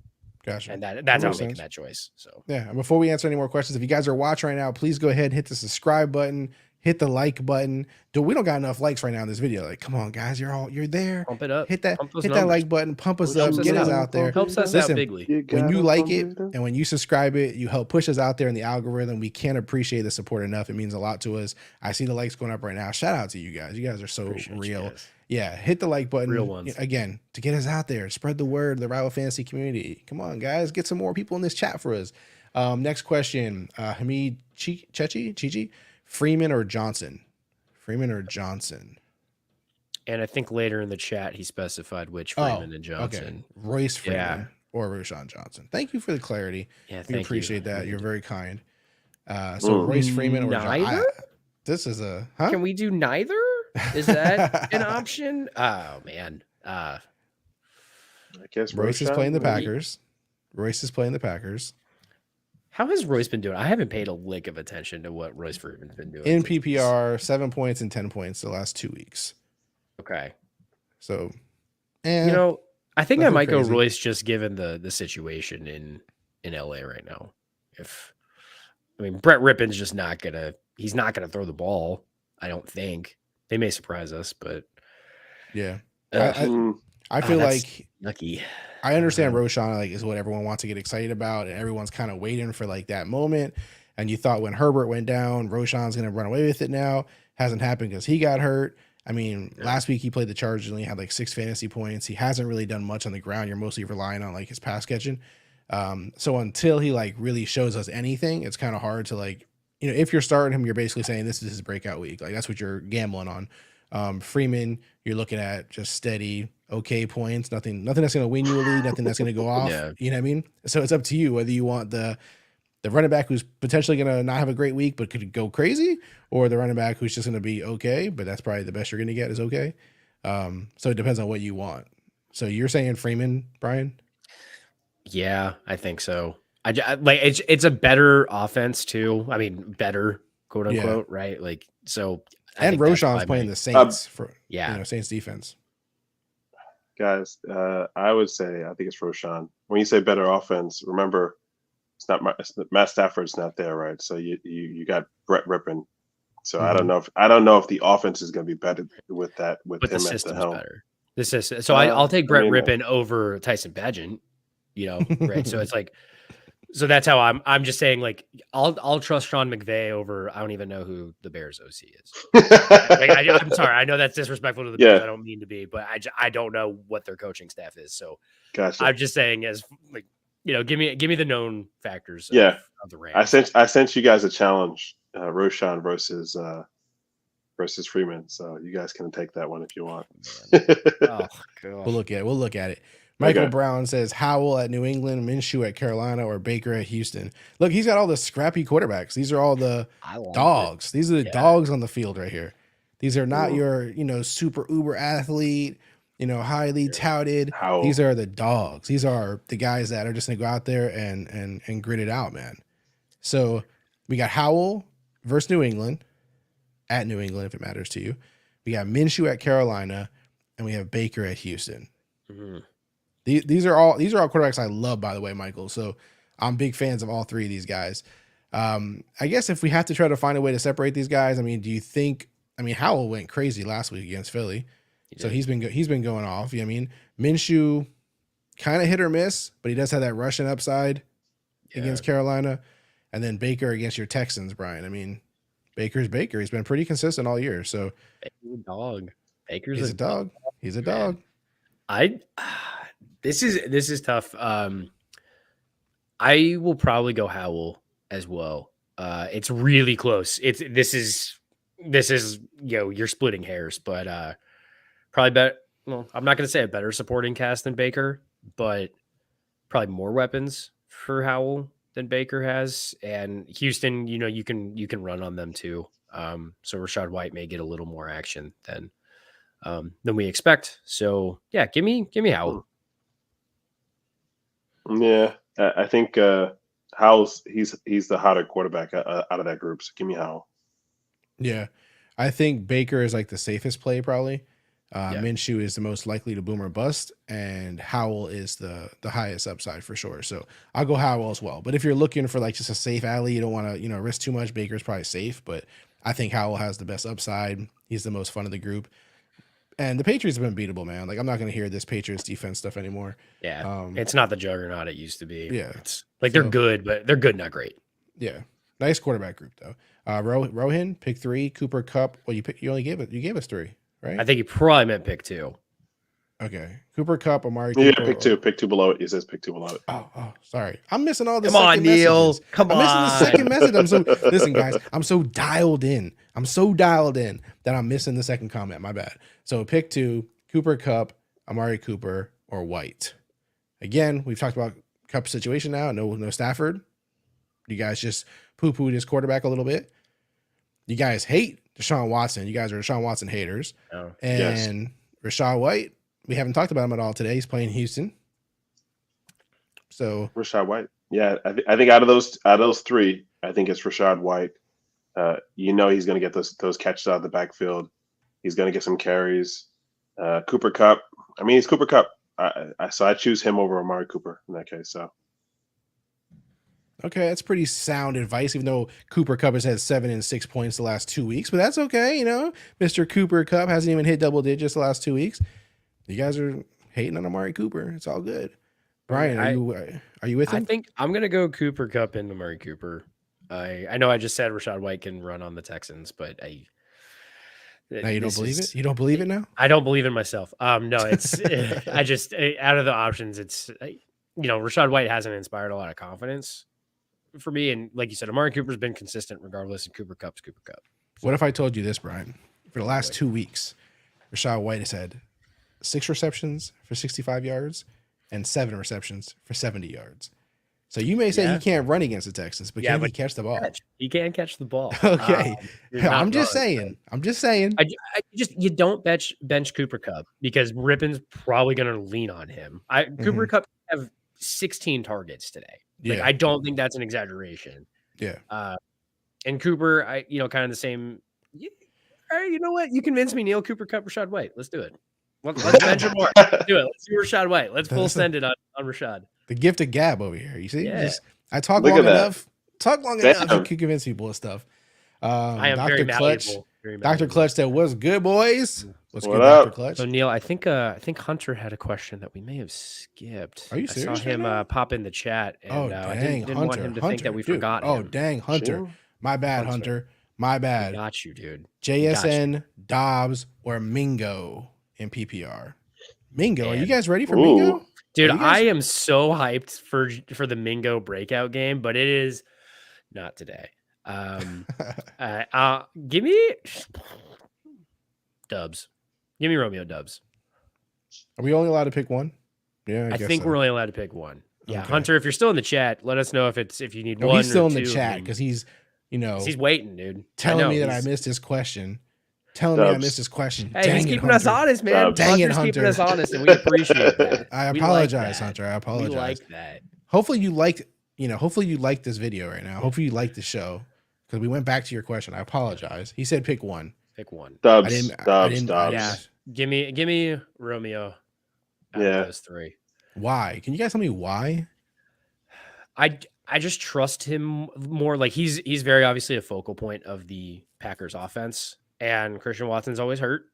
Gotcha. And that's how I'm making that choice. So yeah. And before we answer any more questions, if you guys are watching right now, please go ahead and hit the subscribe button, hit the like button. Dude, we don't got enough likes right now in this video. Like, come on, guys, you're there. Pump it up. Hit that like button, pump us up, get us out there. Helps us out bigly. When you like it and when you subscribe it, you help push us out there in the algorithm. We can't appreciate the support enough. It means a lot to us. I see the likes going up right now. Shout out to you guys. You guys are so real. Yeah, hit the like button. Real ones. Again, to get us out there. Spread the word, the Rival Fantasy community. Come on, guys. Get some more people in this chat for us. Next question. Hamid Chichi, Freeman or Johnson? Freeman or Johnson? And I think later in the chat, he specified which Freeman and Johnson. Okay. Royce Freeman or Roschon Johnson. Thank you for the clarity. Yeah, we appreciate that. You're very kind. So Royce Freeman or neither? This is a... Can we do neither? Is that an option? Oh, man. I guess Royce is playing the Packers. Royce is playing the Packers. How has Royce been doing? I haven't paid a lick of attention to what Royce Freeman's been doing. In PPR, 7 points and 10 points the last 2 weeks. Okay. So, I think I might go Royce just given the situation in LA right now. Brett Rippon's just he's not gonna throw the ball. I don't think. They may surprise us, but yeah. I feel like lucky. I understand Roschon is what everyone wants to get excited about, and everyone's kind of waiting for like that moment. And you thought when Herbert went down, Roschon's going to run away with it now. Hasn't happened because he got hurt. Last week he played the Chargers and he had like 6 fantasy points. He hasn't really done much on the ground. You're mostly relying on like his pass catching. So until he like really shows us anything, it's kind of hard to like, if you're starting him, you're basically saying this is his breakout week. Like that's what you're gambling on. Freeman, you're looking at just steady, okay points, nothing that's going to win you a league, nothing that's going to go off. Yeah. You know what I mean? So it's up to you whether you want the running back who's potentially going to not have a great week but could go crazy, or the running back who's just going to be okay, but that's probably the best you're going to get is okay. So it depends on what you want. So you're saying Freeman, Brian? Yeah, I think so. It's a better offense too. Better, quote unquote, right? Like, so. And Roschon's playing the Saints Saints defense. Guys, I would say I think it's Roschon. When you say better offense, remember Matt Stafford's not there, right? So you got Brett Rippon. So I don't know if the offense is going to be better with him at the helm. Better. The system. So I'll take Brett Rippon over Tyson Bagent. Right? So it's like. So that's how I'm just saying, like, I'll trust Sean McVay over, I don't even know who the Bears OC is. I'm sorry. I know that's disrespectful to the Bears. I don't mean to be, but I don't know what their coaching staff is. So gotcha. I'm just saying as like, give me the known factors of the Rams. I sent you guys a challenge, Roschon versus Freeman. So you guys can take that one if you want. Oh, God. We'll look at it. Michael Brown says Howell at New England, Minshew at Carolina, or Baker at Houston. Look, he's got all the scrappy quarterbacks. These are all the dogs. These are the dogs on the field right here. These are not your, super uber athlete, highly touted. Howell. These are the dogs. These are the guys that are just going to go out there and grit it out, man. So we got Howell versus New England, at New England, if it matters to you. We got Minshew at Carolina, and we have Baker at Houston. Mm-hmm. These are all quarterbacks I love, by the way, Michael. So I'm big fans of all three of these guys. I guess if we have to try to find a way to separate these guys, I mean, do you think? I mean, Howell went crazy last week against Philly, so he's been going off. I mean, Minshew kind of hit or miss, but he does have that rushing upside against Carolina, and then Baker against your Texans, Brian. I mean, Baker's Baker. He's been pretty consistent all year. So Baker's a dog. He's a dog. He's a dog. This is tough. I will probably go Howell as well. It's really close. This is you're splitting hairs, but probably better. Well, I'm not going to say a better supporting cast than Baker, but probably more weapons for Howell than Baker has. And Houston, you can run on them too. So Rachaad White may get a little more action than we expect. So yeah, give me Howell. Yeah, I think Howell's he's the hotter quarterback out of that group. So give me Howell. Yeah, I think Baker is like the safest play probably. Minshew is the most likely to boom or bust, and Howell is the highest upside for sure. So I'll go Howell as well. But if you're looking for like just a safe alley, you don't want to risk too much. Baker's probably safe, but I think Howell has the best upside. He's the most fun of the group. And the Patriots have been beatable, man. Like I'm not going to hear this Patriots defense stuff anymore. Yeah, it's not the juggernaut it used to be. Yeah, it's like they're good, but they're good, not great. Yeah, nice quarterback group though. Rohan, pick 3. Cooper Kupp. Well, you gave us 3, right? I think you probably meant pick 2. Okay, Cooper Kupp, Amari. Yeah, Cooper, pick 2 below it. It says pick 2 below it. Oh, sorry. I'm missing all the Come on, Neil. messages. Come on. I'm missing the second message. Listen, guys. I'm so dialed in that I'm missing the second comment. My bad. So pick 2. Cooper Kupp, Amari Cooper, or White. Again, we've talked about Kupp's situation now. No Stafford. You guys just poo-pooed his quarterback a little bit. You guys hate Deshaun Watson. You guys are Deshaun Watson haters. Oh, and Rachaad White, we haven't talked about him at all today. He's playing Houston. So Rachaad White. Yeah, I think out of those 3, I think it's Rachaad White. He's going to get those catches out of the backfield. He's going to get some carries. Cooper Kupp. I mean, he's Cooper Kupp. So I choose him over Amari Cooper in that case. So. Okay, that's pretty sound advice, even though Cooper Kupp has had 7 and 6 points the last 2 weeks, but that's okay. Mr. Cooper Kupp hasn't even hit double digits the last 2 weeks. You guys are hating on Amari Cooper. It's all good. Brian, are you with him? I think I'm going to go Cooper Kupp and Amari Cooper. I know I just said Rachaad White can run on the Texans, but now you don't believe it? You don't believe it now? I don't believe in myself. No, it's I just out of the options, it's Rachaad White hasn't inspired a lot of confidence for me, and like you said, Amari Cooper's been consistent regardless, and Cooper Kupp's Cooper Kupp. So, what if I told you this, Brian? For the last 2 weeks, Rachaad White has had 6 receptions for 65 yards and 7 receptions for 70 yards. So you may say he can't run against the Texans, but can he catch the ball? He can catch the ball. Okay. I'm just saying. You don't bench Cooper Kupp because Rippon's probably going to lean on him. Cooper Kupp have 16 targets today. Like, I don't think that's an exaggeration. Yeah. And Cooper, kind of the same. All right, you know what? You convinced me, Neil. Cooper Kupp, Rachaad White. Let's do it. Let's venture more. Let's do it. Let's do Rachaad White. Let's full send it on Rachaad. The gift of gab over here. You see? Yeah. I talk long enough. You can convince people of stuff. I am Dr. very Clutch. malleable. Dr. Clutch said, "What's good, boys? What's good, up? Dr. Clutch?" So Neil, I think Hunter had a question that we may have skipped. Are you serious? I saw him pop in the chat, and I didn't want him to think that we forgot him. Oh, dang, Hunter. Sure. My bad, Hunter. My bad. Got you, dude. JSN, Dobbs, or Mingo in PPR. Mingo, are you guys ready for Mingo? Dude, I am so hyped for the Mingo breakout game, but it is not today. Give me Dubs. Give me Romeo Dubs. Are we only allowed to pick one? Yeah, I think we're only allowed to pick one. Yeah, okay. Hunter, if you're still in the chat, let us know if you need one. He's still or in the two. chat because he's waiting, dude. Telling me that I missed his question. Hey, he's keeping us honest, man. Dang it, Hunter. Keeping us honest, and we appreciate that. I apologize, Hunter. I apologize. We like that. Hopefully you liked this video right now. Hopefully you liked the show because we went back to your question. I apologize. He said pick one. Pick one. Dubs. Yeah. Give me Romeo. Out of those 3. Why? Can you guys tell me why? I just trust him more. Like he's very obviously a focal point of the Packers offense, and Christian Watson's always hurt,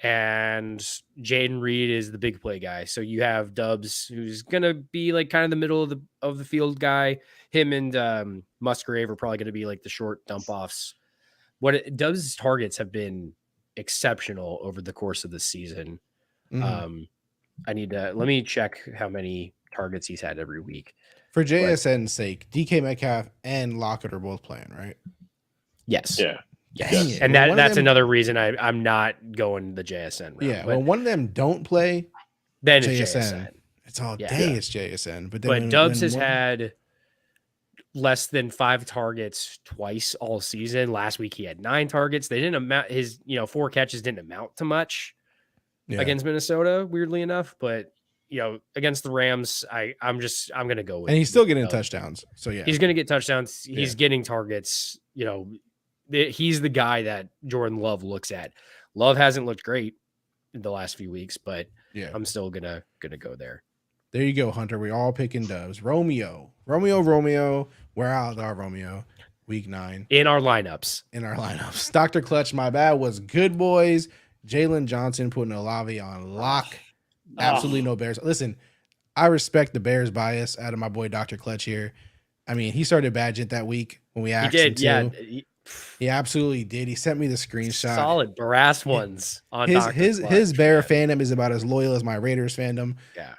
and Jaden Reed is the big play guy. So you have Dubs, who's gonna be like kind of the middle of the field guy. Him and Musgrave are probably gonna be like the short dump offs. Dubs' targets have been exceptional over the course of the season. Mm-hmm. Let me check how many targets he's had every week. For JSN's sake, DK Metcalf and Lockett are both playing, right? Yes. Yeah. Yes. And that's another reason I'm not going the JSN route. Yeah. When one of them don't play, then it's JSN. It's all day it's JSN. But Dubs has had less than 5 targets twice all season. Last week he had 9 targets. They didn't amount his 4 catches didn't amount to much against Minnesota, weirdly enough. But against the Rams, I'm gonna go with. And he's still getting touchdowns. So yeah, he's gonna get touchdowns. He's getting targets. He's the guy that Jordan Love looks at. Love hasn't looked great in the last few weeks, but I'm still gonna go there. There you go, Hunter. We all picking Dubs. Romeo. Where out our Romeo? Week 9 in our lineups. Dr. Clutch, my bad, was good boys. Jalen Johnson putting Olave on lock. Absolutely no Bears. Listen, I respect the Bears bias out of my boy Dr. Clutch here. I mean, he started Badgett that week when we asked him to. Yeah. He absolutely did. He sent me the screenshot. Solid brass ones on his Bear fandom is about as loyal as my Raiders fandom. Yeah.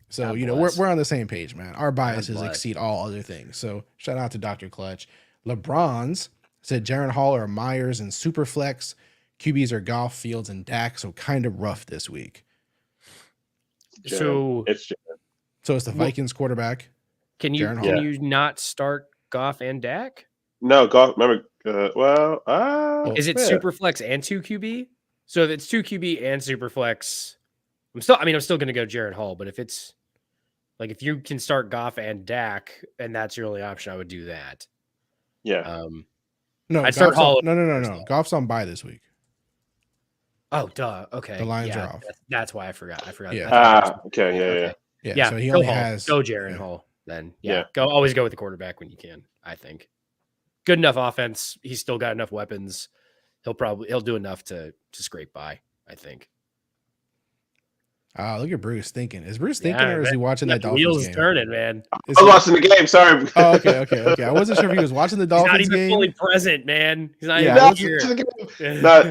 So we're on the same page, man. Our biases exceed all other things. So shout out to Dr. Clutch. LeBron's said Jaren Hall or Myers and Superflex. QBs are Goff, Fields, and Dak. So kind of rough this week. So it's the Vikings quarterback. Can you not start Goff and Dak? No, Goff. Remember, is it Superflex and 2 QB? So if it's 2 QB and Superflex, I'm still going to go Jaren Hall. But if it's like if you can start Goff and Dak and that's your only option, I would do that. Yeah. No, I'd start Hall. No. Goff's on bye this week. Oh, duh. Okay. The Lions are off. That's why I forgot. Yeah. Okay. Yeah. So he only has go Jaren Hall then. Yeah. Always go with the quarterback when you can. I think good enough offense. He's still got enough weapons. He'll do enough to scrape by. I think. Look at Bruce thinking. Is Bruce thinking, or is he watching that Dolphins wheels game? turning, man. I was watching the game. Sorry. Oh, okay. I wasn't sure if he was watching the Dolphins He's not even game. fully present, man. He's not even here. No,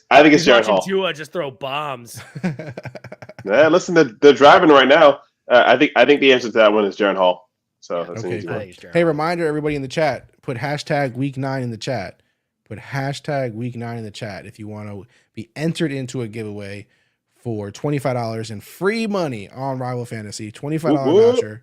I think it's Jaren Hall. Tua just throw bombs. Yeah, listen, they're driving right now. I think the answer to that one is Jaren Hall. So that's an easy one. Hey, reminder, everybody in the chat, put hashtag week 9 in the chat. Put hashtag week 9 in the chat if you want to be entered into a giveaway for $25 in free money on Rival Fantasy. $25 voucher.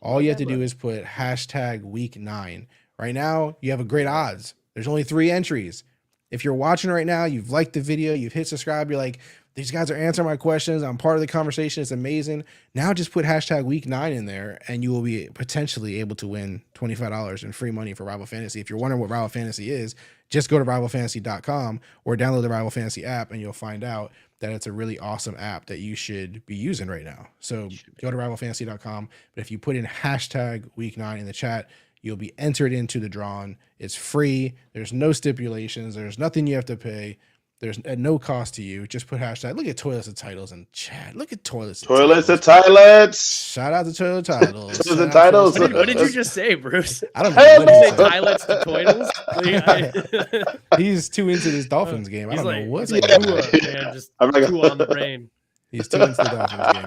All you have to do is put hashtag week 9. Right now, you have a great odds. There's only 3 entries. If you're watching right now, you've liked the video, you've hit subscribe, you're like, these guys are answering my questions. I'm part of the conversation. It's amazing. Now just put hashtag week 9 in there and you will be potentially able to win $25 in free money for Rival Fantasy. If you're wondering what Rival Fantasy is, just go to rivalfantasy.com or download the Rival Fantasy app and you'll find out that it's a really awesome app that you should be using right now. So go to rivalfantasy.com. But if you put in hashtag week 9 in the chat, you'll be entered into the drawing. It's free. There's no stipulations. There's nothing you have to pay. There's at no cost to you. Just put hashtag. Look at Toilets and Titles in chat. Look at Toilets and Titles. Shout out to Toilet Titles. The titles. What did you just say, Bruce? I don't know. Did you say Toilets to Toitles? He's too into this Dolphins game. I don't know what's like man, just two on the brain. He's too into the Dolphins game.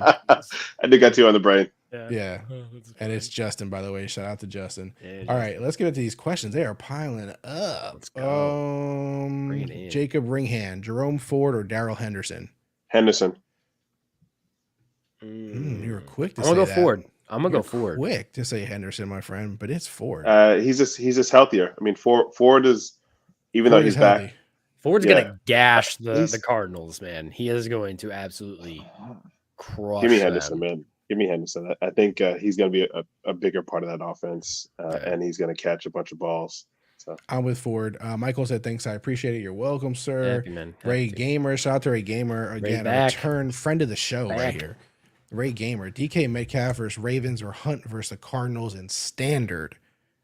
I did got 2 on the brain. Yeah. And it's Justin, by the way. Shout out to Justin. All right, let's get into these questions. They are piling up. Let's go. Jacob Ringhand, Jerome Ford, or Darrell Henderson? Henderson. You were quick to I'm say gonna that. go Ford. I'm gonna go Ford. Quick to say Henderson, my friend, but it's Ford. He's just healthier. I mean, Ford is, even though he's back. Ford's gonna gash the Cardinals, man. He is going to absolutely crush. Give me Henderson, man. Give me Henderson. I think he's going to be a bigger part of that offense, and he's going to catch a bunch of balls. So I'm with Ford. Michael said, thanks. I appreciate it. You're welcome, sir. Happy, Ray Gamer. Shout out to Ray Gamer. Again, a return friend of the show right here. Ray Gamer, DK Metcalf versus Ravens or Hunt versus the Cardinals in standard,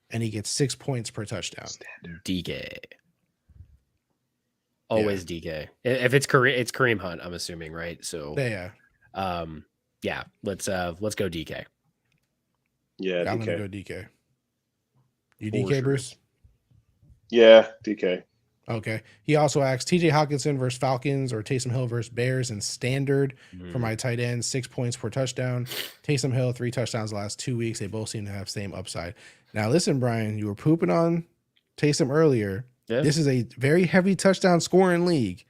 and he gets 6 points per touchdown. Standard. DK. Always DK. If it's Kareem Hunt, I'm assuming, right? So Yeah. Let's go DK. Yeah, I'm DK. gonna go DK. You For DK, sure. Bruce? Yeah, DK. Okay. He also asks TJ Hawkinson versus Falcons or Taysom Hill versus Bears in standard for my tight end, 6 points per touchdown. Taysom Hill, 3 touchdowns the last 2 weeks. They both seem to have same upside. Now, listen, Brian, you were pooping on Taysom earlier. Yeah. This is a very heavy touchdown scoring league.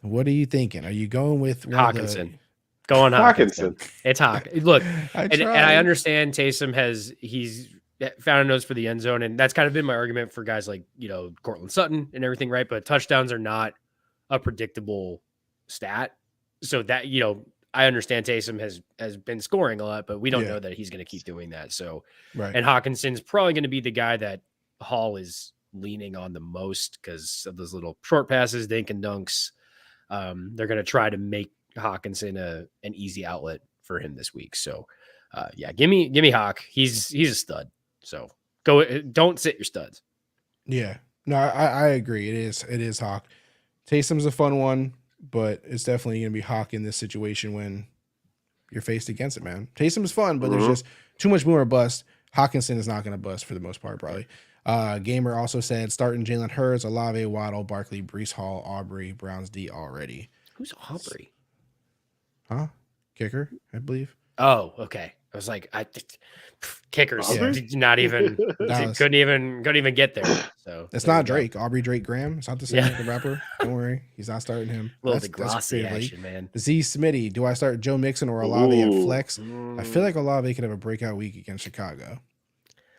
What are you thinking? Are you going with Hawkinson? Go on Hawkinson. It's Hawk. Look, and I understand Taysom he's found a nose for the end zone, and that's kind of been my argument for guys like, Cortland Sutton and everything, right? But touchdowns are not a predictable stat. So that, I understand Taysom has been scoring a lot, but we don't know that he's going to keep doing that. So, right. And Hawkinson's probably going to be the guy that Hall is leaning on the most because of those little short passes, dink and dunks. They're going to try to make Hawkinson an easy outlet for him this week. So, give me Hawk. He's a stud. So don't sit your studs. Yeah, no, I agree. It is Hawk. Taysom's a fun one, but it's definitely going to be Hawk in this situation when you're faced against it, man. Taysom is fun, but there's just too much boom or bust. Hawkinson is not going to bust for the most part, probably. Gamer also said starting Jalen Hurts, Olave, Waddle, Barkley, Breece Hall, Aubrey, Browns D already. Who's Aubrey? Huh? Kicker, I believe. Oh, okay. I was like, kickers not even couldn't even get there. So it's not Drake. Aubrey Drake Graham. It's not the same the rapper. Don't worry, he's not starting him. Little Degrassi action, man. Z Smitty. Do I start Joe Mixon or Olave at flex? I feel like Olave could have a breakout week against Chicago.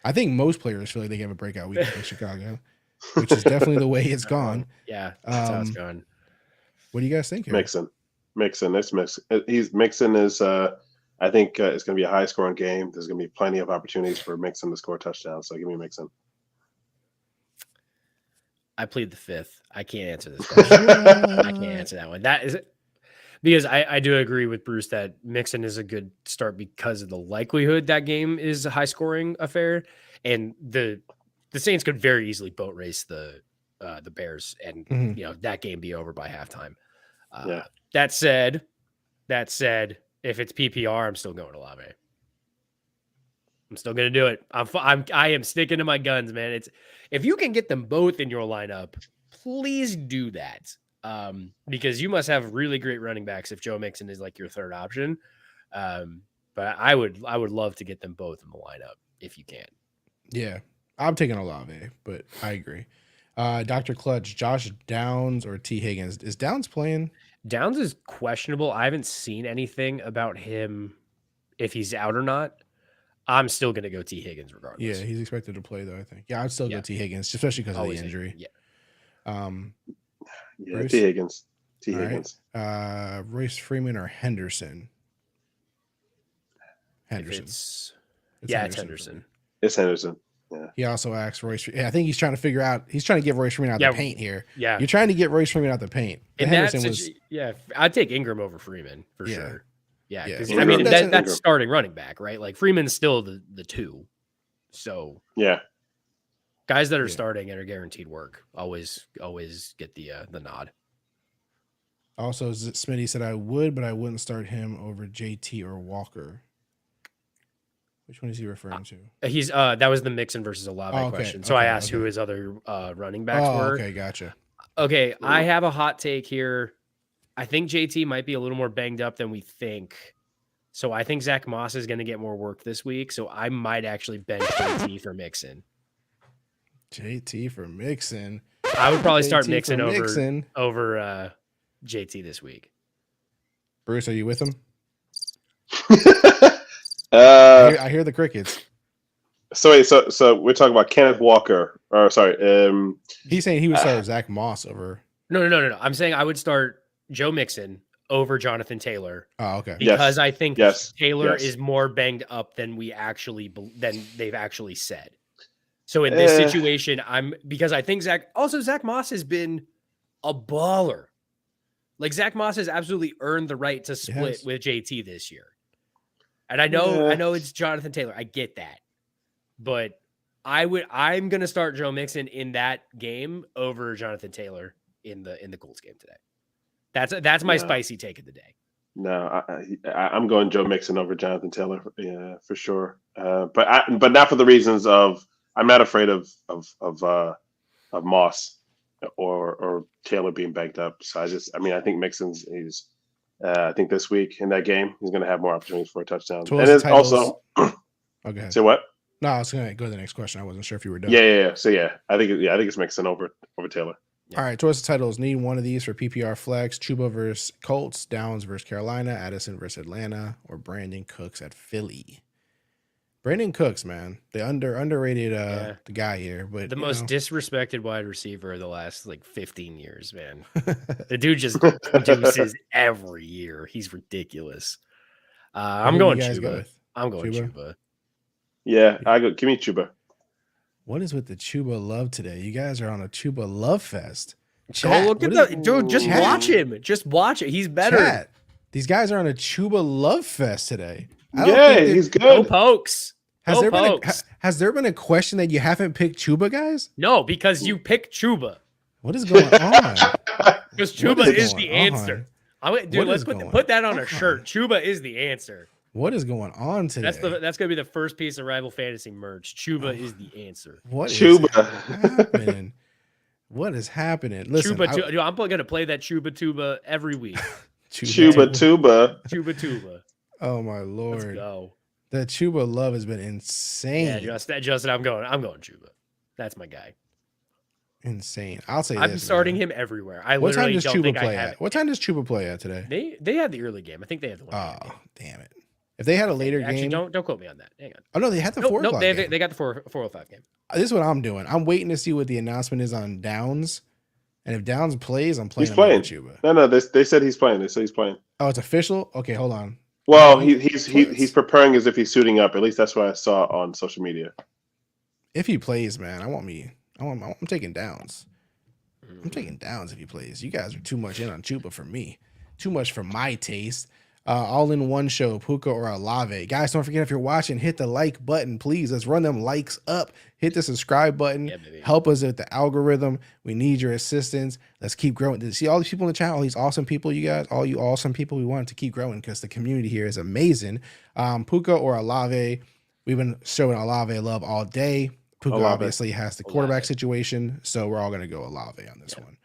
I think most players feel like they can have a breakout week against Chicago, which is definitely the way it's gone. Yeah, that's how it's gone. What do you guys think here? Mixon. It's Mixon. Mixon is. I think it's going to be a high-scoring game. There's going to be plenty of opportunities for Mixon to score touchdowns. So give me Mixon. I plead the fifth. I can't answer this question. I can't answer that one. That is because I do agree with Bruce that Mixon is a good start because of the likelihood that game is a high-scoring affair, and the Saints could very easily boat race the Bears, and that game be over by halftime. That said, if it's PPR, I'm still going to Olave. I'm still going to do it. I am sticking to my guns, man. It's if you can get them both in your lineup, please do that. Because you must have really great running backs if Joe Mixon is like your third option. But I would love to get them both in the lineup if you can. Yeah, I'm taking Olave, but I agree. Dr. Clutch, Josh Downs or T. Higgins. Is Downs playing? Downs is questionable. I haven't seen anything about him if he's out or not. I'm still going to go T. Higgins regardless. Yeah, he's expected to play though, I think. Yeah, I'd still go T. Higgins, especially because of the injury. Bruce? T. Higgins. Right. Royce Freeman or Henderson? Henderson. It's Henderson. It's Henderson. Yeah. He also asked Royce. I think he's trying to figure out. He's trying to get Royce Freeman out the paint here. Yeah, you're trying to get Royce Freeman out the paint. I'd take Ingram over Freeman for sure. Yeah, because Ingram, I mean that's starting running back, right? Like Freeman's still the two. So guys that are starting and are guaranteed work always get the nod. Also, Smitty said I would, but I wouldn't start him over JT or Walker. Which one is he referring to? He's that was the Mixon versus Olave question. So I asked who his other running backs were. Okay, gotcha. Okay, I have a hot take here. I think JT might be a little more banged up than we think. So I think Zach Moss is going to get more work this week. So I might actually bench JT for Mixon. JT for Mixon. I would probably start Mixon over JT this week. Bruce, are you with him? I hear the crickets. So we're talking about Kenneth Walker. Or sorry, he's saying he would start Zach Moss over. No. I'm saying I would start Joe Mixon over Jonathan Taylor. Oh, okay. Because I think Taylor is more banged up than they've actually said. So in this situation, because I think Zach Moss has been a baller Like Zach Moss has absolutely earned the right to split Yes. with JT this year. And I know it's Jonathan Taylor. I get that. But I'm gonna start Joe Mixon in that game over Jonathan Taylor in the Colts game today. That's my spicy take of the day. No, I'm going Joe Mixon over Jonathan Taylor, yeah, for sure. But not for the reasons of I'm not afraid of Moss or Taylor being banked up. So I think Mixon's I think this week in that game he's going to have more opportunities for a touchdown. So and it's also okay. Say what? No, I was going to go to the next question. I wasn't sure if you were done. Yeah. So I think it's Mixon over Taylor. Yeah. All right, towards the titles, need one of these for PPR flex: Chuba versus Colts, Downs versus Carolina, Addison versus Atlanta, or Brandon Cooks at Philly. Brandon Cooks, man, the underrated the guy here, but the most disrespected wide receiver of the last 15 years, man. The dude just produces every year. He's ridiculous. I'm going Chuba. I'm going Chuba. Yeah, give me Chuba. What is with the Chuba love today? You guys are on a Chuba love fest. Go look at dude. Just watch him. Just watch it. He's better. Chat. These guys are on a Chuba love fest today. He's good. Go Pokes. Has there been a question that you haven't picked Chuba, guys? No, because you picked Chuba. What is going on? Because Chuba is the answer. Dude, let's put that on a shirt. Chuba is the answer. What is going on today? That's gonna be the first piece of Rival Fantasy merch. Chuba is the answer. What is happening? What is happening? Listen, dude, I'm gonna play that Chuba Tuba every week. Chuba Tuba. Oh my lord! Let's go. That Chuba love has been insane. Yeah, Justin, I'm going Chuba. That's my guy. Insane. I'll say I'm starting him everywhere. What time does Chuba play at? What time does Chuba play at today? They had the early game. I think they had the one. Oh, damn it! If they had a later game, don't quote me on that. Hang on. Oh no, they had the 4 o'clock. They got the 4:05 game. This is what I'm doing. I'm waiting to see what the announcement is on Downs, and if Downs plays, I'm playing. He's playing. Chuba. No, they said he's playing. They said he's playing. Oh, it's official. Okay, hold on. Well, he's preparing as if he's suiting up. At least that's what I saw on social media. If he plays, man, I'm taking Downs. I'm taking Downs if he plays. You guys are too much in on Chuba for me. Too much for my taste. All in one show, Puka or Olave. Guys, don't forget, if you're watching, hit the like button, please. Let's run them likes up. Hit the subscribe button. Yeah, help us with the algorithm. We need your assistance. Let's keep growing. See all these people in the chat, all these awesome people, you guys, all you awesome people. We want to keep growing because the community here is amazing. Puka or Olave. We've been showing Olave love all day. Puka obviously has the quarterback situation, so we're all going to go Olave on this one.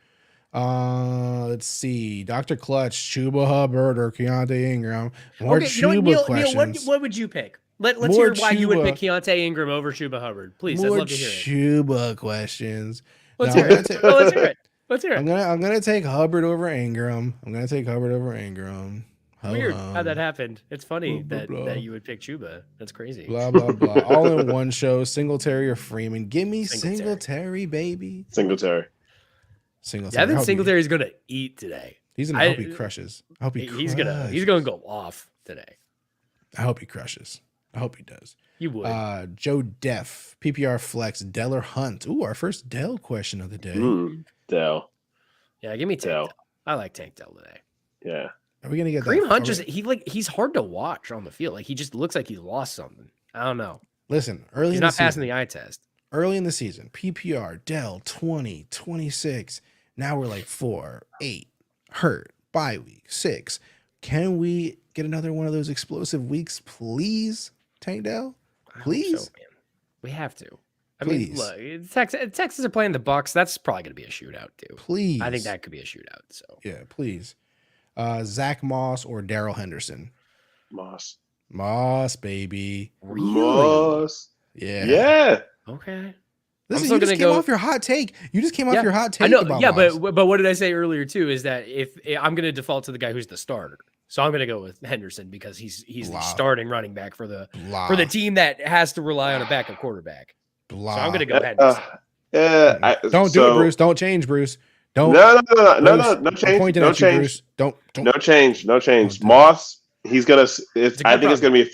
Let's see. Dr. Clutch, Chuba Hubbard, or Keontae Ingram. More Chuba questions. Neil, what would you pick? Let's hear why you would pick Keontae Ingram over Chuba Hubbard. Please, I'd love to hear it. Chuba questions. Let's hear it. Let's hear it. I'm gonna take Hubbard over Ingram. Weird how that happened. It's funny that you would pick Chuba. That's crazy. Blah, blah, blah. All in one show. Singletary or Freeman. Give me Singletary, baby. Singletary. Yeah, I think Singletary's going to eat today. I hope he crushes. I hope he's gonna go off today. I hope he crushes. I hope he does. You would. Joe Def, PPR Flex, Dell or Hunt. Ooh, our first Dell question of the day. Dell. Yeah, give me Tank Dell. I like Tank Dell today. Yeah. Are we gonna get Kareem Hunt? He's hard to watch on the field. He just looks like he lost something. I don't know. Listen, he's not passing the eye test. Early in the season, PPR, Dell 20, 26. Now we're 4, 8, hurt, bye week, 6. Can we get another one of those explosive weeks, please, Tank Dell? Please? So, we have to. I mean, look, Texas are playing the Bucks. That's probably going to be a shootout, too. Please. I think that could be a shootout. So yeah, please. Zach Moss or Darrell Henderson? Moss, baby. Really? Moss. Yeah. Okay. Listen, you just came off your hot take. You just came off your hot take. I know. About Moss. but what did I say earlier too? Is that if I'm going to default to the guy who's the starter, so I'm going to go with Henderson because he's the starting running back for the team that has to rely on a backup quarterback. So I'm going to go Henderson. Don't do it, Bruce. Don't change, Bruce. Don't. No change. No change. Don't. No change. Moss. He's gonna. I think it's gonna be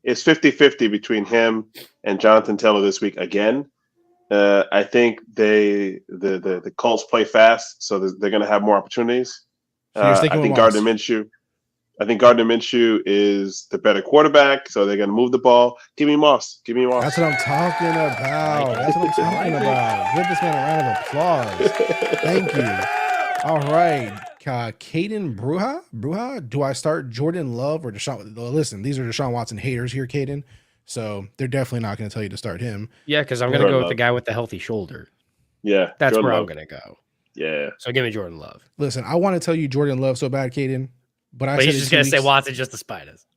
it's 50-50 between him and Jonathan Taylor this week again. I think the Colts play fast, so they're going to have more opportunities. So you're sticking I with think Moss. Gardner Minshew. I think Gardner Minshew is the better quarterback, so they're going to move the ball. Give me Moss. Give me Moss. That's what I'm talking about. That's what I'm talking about. Give this man a round of applause. Thank you. All right. Caden Bruja. Do I start Jordan Love or Deshaun? Listen, these are Deshaun Watson haters here, Caden. So they're definitely not going to tell you to start him. Yeah, because I'm going to go with the guy with the healthy shoulder. Yeah. That's Jordan where Love. I'm going to go. Yeah. So give me Jordan Love. Listen, I want to tell you Jordan Love so bad, Caden. But he's just going to say Watson just to spite us.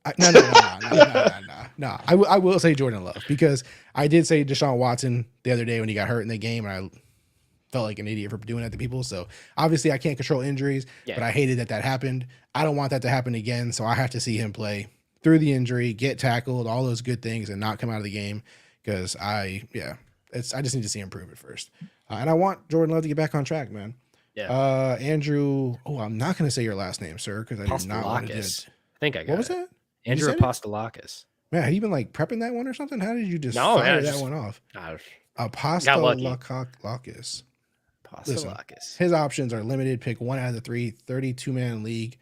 No. I will say Jordan Love because I did say Deshaun Watson the other day when he got hurt in the game, and I felt like an idiot for doing that to people. So obviously I can't control injuries, but I hated that happened. I don't want that to happen again. So I have to see him play through the injury, get tackled, all those good things, and not come out of the game because I just need to see him prove it first. And I want Jordan Love to get back on track, man. Yeah. Andrew. Oh, I'm not going to say your last name, sir, because I do not want to do it. I think I got What was that? Andrew Apostolakis. Man, have you been like prepping that one or something? How did you just fire that one off? Apostolakis. Listen, his options are limited. Pick 1 out of the 3, 32-man league.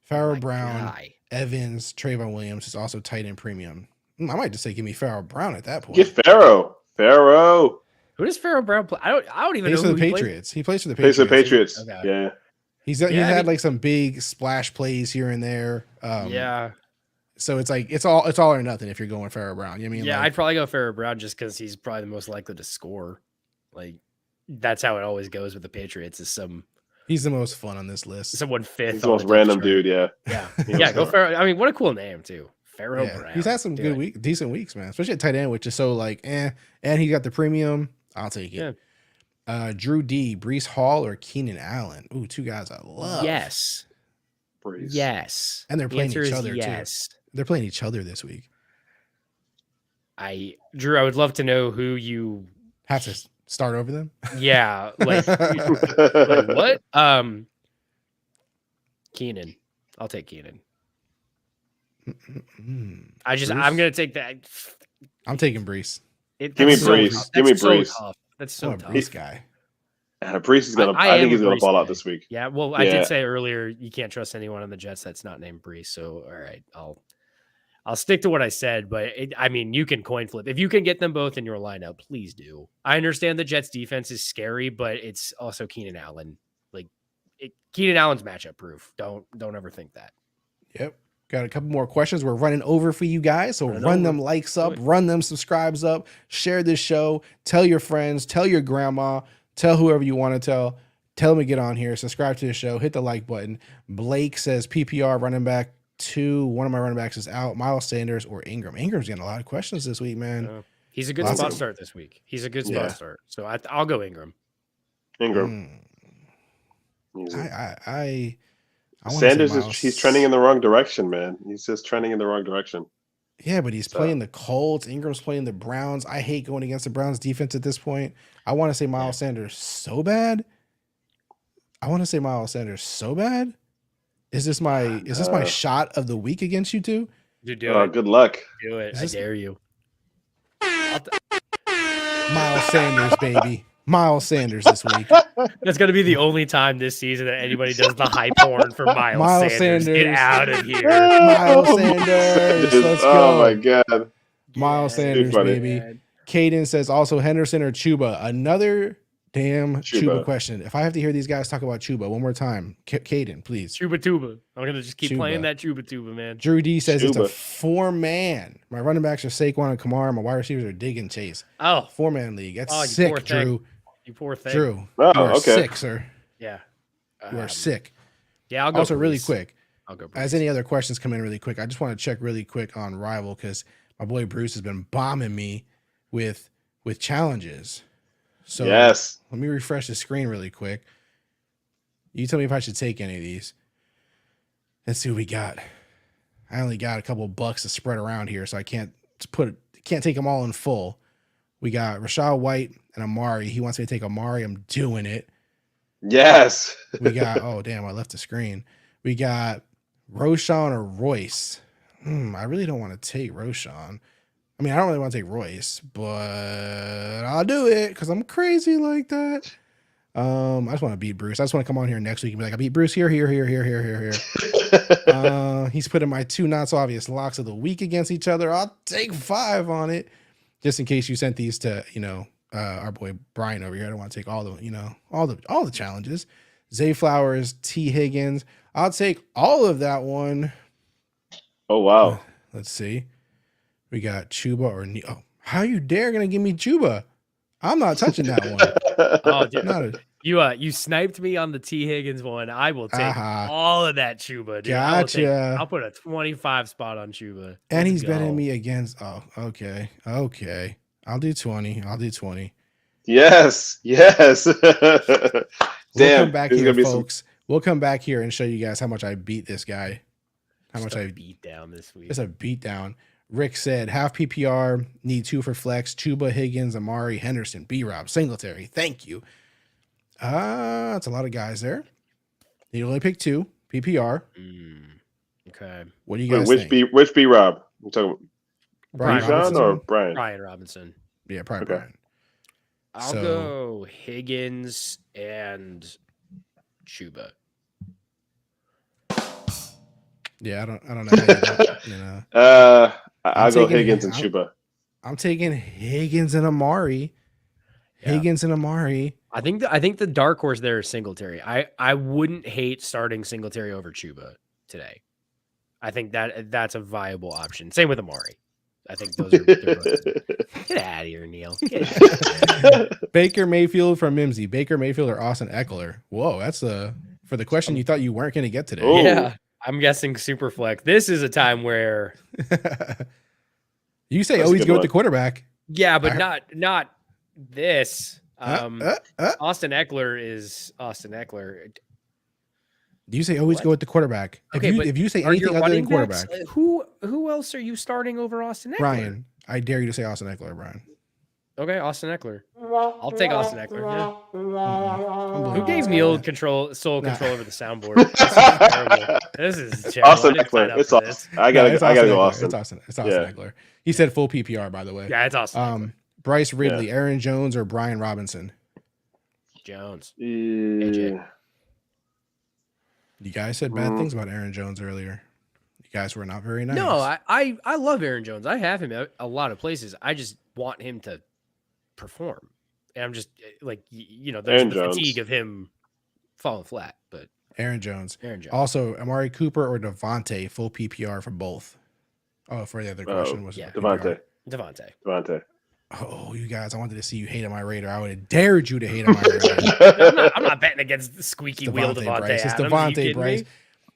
Pharaoh Brown, Evans, Trayvon Williams is also tight end premium. I might just say give me Pharaoh Brown at that point. Get Pharaoh. Who does Pharaoh Brown play? I don't even know. For the Patriots. He plays for the Patriots. Okay. Yeah. He's had like some big splash plays here and there. So it's like it's all or nothing if you're going Pharaoh Brown. You know what I mean? Yeah, I'd probably go Pharaoh Brown just because he's probably the most likely to score. Like that's how it always goes with the Patriots. He's the most fun on this list. Someone fifth. He's the most random dude. Yeah. Yeah. Go Pharaoh. I mean, what a cool name too. Pharaoh Brown. He's had some decent weeks, man. Especially at tight end, which is so like and he got the premium. I'll take it. Yeah. Drew D, Breece Hall, or Keenan Allen. Ooh, two guys I love. Yes. Breece. Yes. And they're playing each other too. They're playing each other this week. Drew, I would love to know who you have to start over them. Yeah, like what? Keenan. I'll take Keenan. I'm gonna take that. I'm taking Breece. Give me Breece. Give me Breece. That's so tough. Breece guy. Breece is gonna. I think he's gonna ball out this week. Yeah. Well, I did say earlier you can't trust anyone on the Jets that's not named Breece. So all right, I'll stick to what I said. But I mean, you can coin flip if you can get them both in your lineup. Please do. I understand the Jets defense is scary, but it's also Keenan Allen. Like Keenan Allen's matchup proof. Don't ever think that. Yep. Got a couple more questions. We're running over for you guys. So run them likes up, run them subscribes up, share this show, tell your friends, tell your grandma, tell whoever you want to tell. Tell them to get on here, subscribe to the show, hit the like button. Blake says PPR running back 2. One of my running backs is out. Miles Sanders or Ingram. Ingram's getting a lot of questions this week, man. He's a good spot start this week. He's a good spot start. So I'll go Ingram. Sanders he's trending in the wrong direction, man. He's just trending in the wrong direction. Yeah, but he's playing the Colts. Ingram's playing the Browns. I hate going against the Browns defense at this point. I want to say Miles Sanders so bad. Is this my shot of the week against you two? You do it. Good luck. Do it. I dare you. Miles Sanders, baby. Miles Sanders this week. That's going to be the only time this season that anybody does the hype horn for Miles Sanders. Get out of here. Miles Sanders. Let's go. Oh, my God. Miles Sanders, baby. Caden says also Henderson or Chuba. Another damn Chuba question. If I have to hear these guys talk about Chuba one more time, Caden, please. Chuba Tuba. I'm going to just keep playing that Chuba Tuba, man. Drew D says it's a 4-man. My running backs are Saquon and Kamara. My wide receivers are Dig and Chase. 4-man league. That's sick, Drew. You poor thing. Drew. You are sick, sir. Yeah. You are sick. Yeah, I'll go. Also, really quick. I'll go. As any other questions come in really quick, I just want to check really quick on Rival because my boy Bruce has been bombing me with challenges. So let me refresh the screen really quick. You tell me if I should take any of these. Let's see what we got. I only got a couple bucks to spread around here, so I can't take them all in full. We got Rachaad White and Amari. He wants me to take Amari. I'm doing it. Yes. We got, oh, damn, I left the screen. We got Roschon or Royce. I really don't want to take Roschon. I mean, I don't really want to take Royce, but I'll do it because I'm crazy like that. I just want to beat Bruce. I just want to come on here next week and be like, I beat Bruce here. He's putting my 2 not so obvious locks of the week against each other. I'll take 5 on it, just in case you sent these to our boy Brian over here. I don't want to take all the all the challenges. Zay Flowers, T Higgins. I'll take all of that one. Oh wow. Let's see. We got Chuba or oh, how you dare gonna give me Chuba? I'm not touching that one. Oh, dude. You sniped me on the T Higgins one. I will take all of that Chuba, dude. Gotcha. I'll put a 25 spot on Chuba. And he's betting me against. Oh, okay. I'll do 20. Yes. Damn. We'll come back here, folks. We'll come back here and show you guys how much I beat this guy. How much I beat down this week. It's a beat down. Rick said, half PPR, need 2 for flex. Chuba, Higgins, Amari, Henderson, B-Rob, Singletary. Thank you. That's a lot of guys there. You only pick 2 PPR. Okay. What do you guys think? Which B-Rob? You talking Brian Robinson or Brian? Brian Robinson. Yeah, probably Okay. Brian. I'll go Higgins and Chuba. Yeah, I don't know how I'll go Higgins and Chuba. I'm taking Higgins and Amari. Higgins and Amari. I think the dark horse there is Singletary. I wouldn't hate starting Singletary over Chuba today. I think that's a viable option. Same with Amari. I think those are get out of here, Neil. Baker Mayfield from Mimsy. Baker Mayfield or Austin Eckler. Whoa, that's for the question you thought you weren't going to get today. Oh. Yeah, I'm guessing Superflex. This is a time where you say always go with the quarterback. Yeah, but not this. Austin Eckler is Austin Eckler. Do you say always go with the quarterback? Okay, if you say anything other than quarterback, who else are you starting over Austin Eckler? Brian, I dare you to say Austin Eckler, Brian. Okay, Austin Eckler. I'll take Austin Eckler. Yeah. Who gave Neil sole control over the soundboard? This is terrible. Austin Eckler. It's Austin. I gotta go Austin. It's Austin Eckler. He said full PPR, by the way. Yeah, it's Austin. Bryce Ridley, Aaron Jones, or Brian Robinson? Jones. AJ. You guys said bad things about Aaron Jones earlier. You guys were not very nice. No, I love Aaron Jones. I have him at a lot of places. I just want him to perform. And I'm just like, there's the fatigue of him falling flat. But Aaron Jones. Aaron Jones. Also, Amari Cooper or Devontae, full PPR for both. Oh, for the other question was Devontae. Oh, you guys, I wanted to see you hate on my Raider. I would have dared you to hate on my Raider. I'm not betting against the squeaky wheel Devontae. It's Devontae Bryce.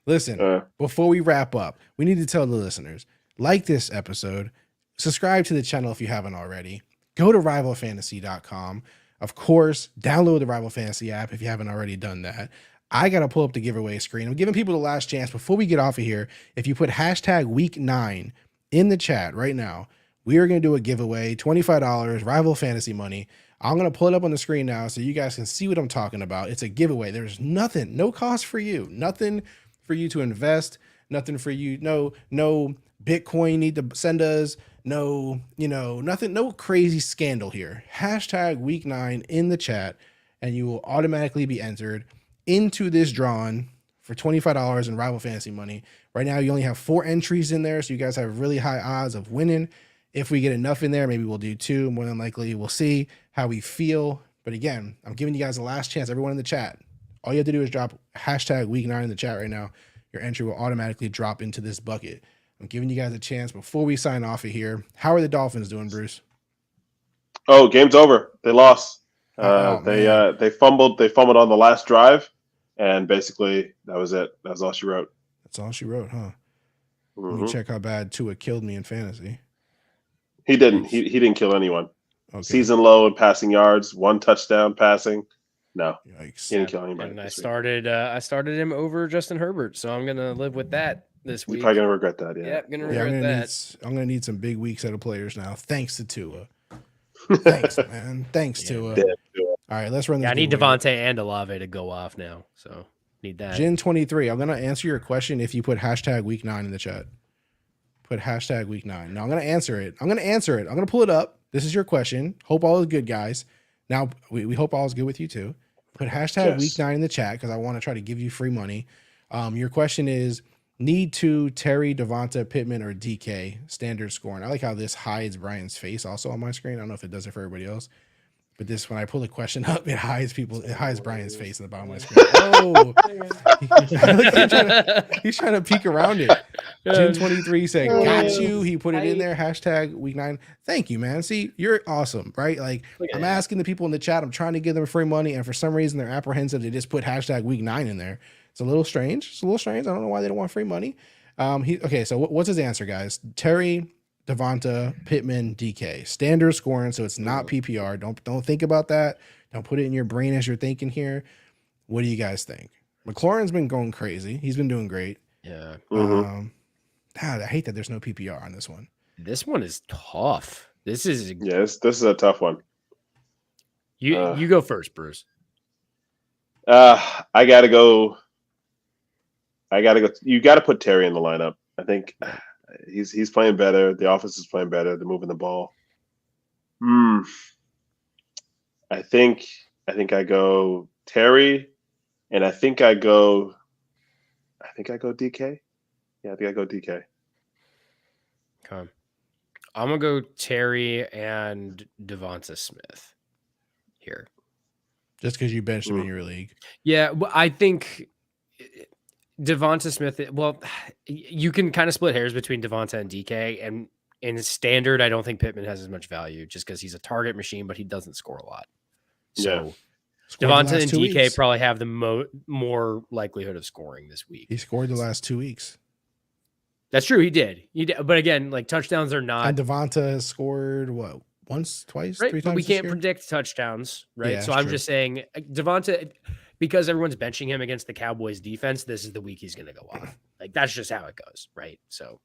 Listen, before we wrap up, we need to tell the listeners, like this episode, subscribe to the channel if you haven't already, go to rivalfantasy.com. Of course, download the Rival Fantasy app if you haven't already done that. I got to pull up the giveaway screen. I'm giving people the last chance before we get off of here. If you put hashtag week 9 in the chat right now, we are going to do a giveaway, $25, Rival Fantasy money. I'm going to pull it up on the screen now so you guys can see what I'm talking about. It's a giveaway. There's nothing, no cost for you, nothing for you to invest, nothing for you, no Bitcoin you need to send us, nothing, no crazy scandal here. Hashtag week 9 in the chat, and you will automatically be entered into this drawing for $25 in Rival Fantasy money. Right now, you only have 4 entries in there, so you guys have really high odds of winning. If we get enough in there, maybe we'll do 2. More than likely, we'll see how we feel. But again, I'm giving you guys the last chance. Everyone in the chat, all you have to do is drop hashtag week 9 in the chat right now. Your entry will automatically drop into this bucket. I'm giving you guys a chance before we sign off of here. How are the Dolphins doing, Bruce? Oh, game's over. They lost. They fumbled. They fumbled on the last drive, and basically that was it. That was all she wrote. That's all she wrote, huh? Let me check how bad Tua killed me in fantasy. He didn't. He didn't kill anyone. Okay. Season low in passing yards, 1 touchdown passing. No, Yikes. He didn't kill anybody. And I started him over Justin Herbert, so I'm gonna live with that this week. You're probably gonna regret that. Yeah, I'm gonna regret that. I'm gonna need some big weeks out of players now. Thanks to Tua. Thanks, man. Thanks, Tua. All right, let's run this. Yeah, I need Devontae and Olave to go off now, so need that. Jin23, I'm gonna answer your question if you put hashtag week 9 in the chat. Put hashtag week 9. No, I'm gonna answer it. I'm gonna pull it up. This is your question. Hope all is good, guys. Now we hope all is good with you too. Put hashtag week 9 in the chat because I want to try to give you free money. Your question is need to Terry, Devonta, Pittman, or DK standard scoring. I like how this hides Brian's face also on my screen. I don't know if it does it for everybody else. But this, when I pull the question up, it hides Brian's face in the bottom of my screen. Oh, he's trying to peek around it. Jin23 said, got you. He put it in there. Hashtag week 9. Thank you, man. See, you're awesome, right? Like, I'm asking the people in the chat, I'm trying to give them free money. And for some reason, they're apprehensive. They just put hashtag week 9 in there. It's a little strange. I don't know why they don't want free money. Okay, so what's his answer, guys? Terry, Devonta, Pittman, DK. Standard scoring, so it's not PPR. Don't think about that. Don't put it in your brain as you're thinking here. What do you guys think? McLaurin's been going crazy. He's been doing great. Yeah. I hate that there's no PPR on this one. This one is tough. This is this is a tough one. You go first, Bruce. I gotta go. You got to put Terry in the lineup. I think he's playing better. The offense is playing better. They're moving the ball. I think I go Terry, and I think I go DK. Yeah, I think I go DK. Okay. I'm gonna go Terry and Devonta Smith here. Just because you benched him in your league. Yeah, well, I think Devonta Smith. Well, you can kind of split hairs between Devonta and DK, and in standard, I don't think Pittman has as much value just because he's a target machine, but he doesn't score a lot. So Devonta and DK probably have the more likelihood of scoring this week. He scored the last 2 weeks. That's true. He did. But again, like touchdowns are not. And Devonta has scored what? Once, twice, right? 3 But times. we can't predict touchdowns, right? Yeah, so I'm just saying Devonta, because everyone's benching him against the Cowboys defense, this is the week he's going to go off. Like that's just how it goes, right? So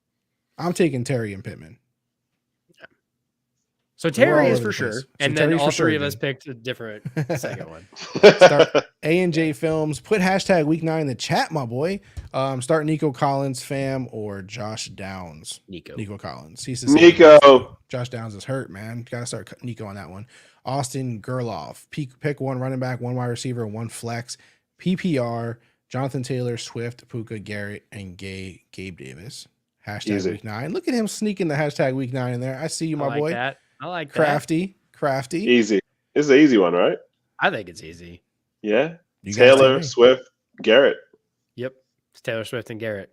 I'm taking Terry and Pittman. So Terry is for sure. And then all three of us picked a different second one. A&J Films. Put hashtag week 9 in the chat, my boy. Start Nico Collins, fam, or Josh Downs. Nico Collins. He says Nico. Josh Downs is hurt, man. Got to start Nico on that one. Austin Gerloff. Pick one running back, one wide receiver, one flex. PPR. Jonathan Taylor, Swift, Puka, Garrett, and Gabe Davis. Hashtag week 9. Look at him sneaking the hashtag week 9 in there. I see you, my boy. That. I like crafty. Easy. It's an easy one, right? I think it's easy. Yeah. Taylor, Swift, Garrett. Yep. It's Taylor Swift and Garrett.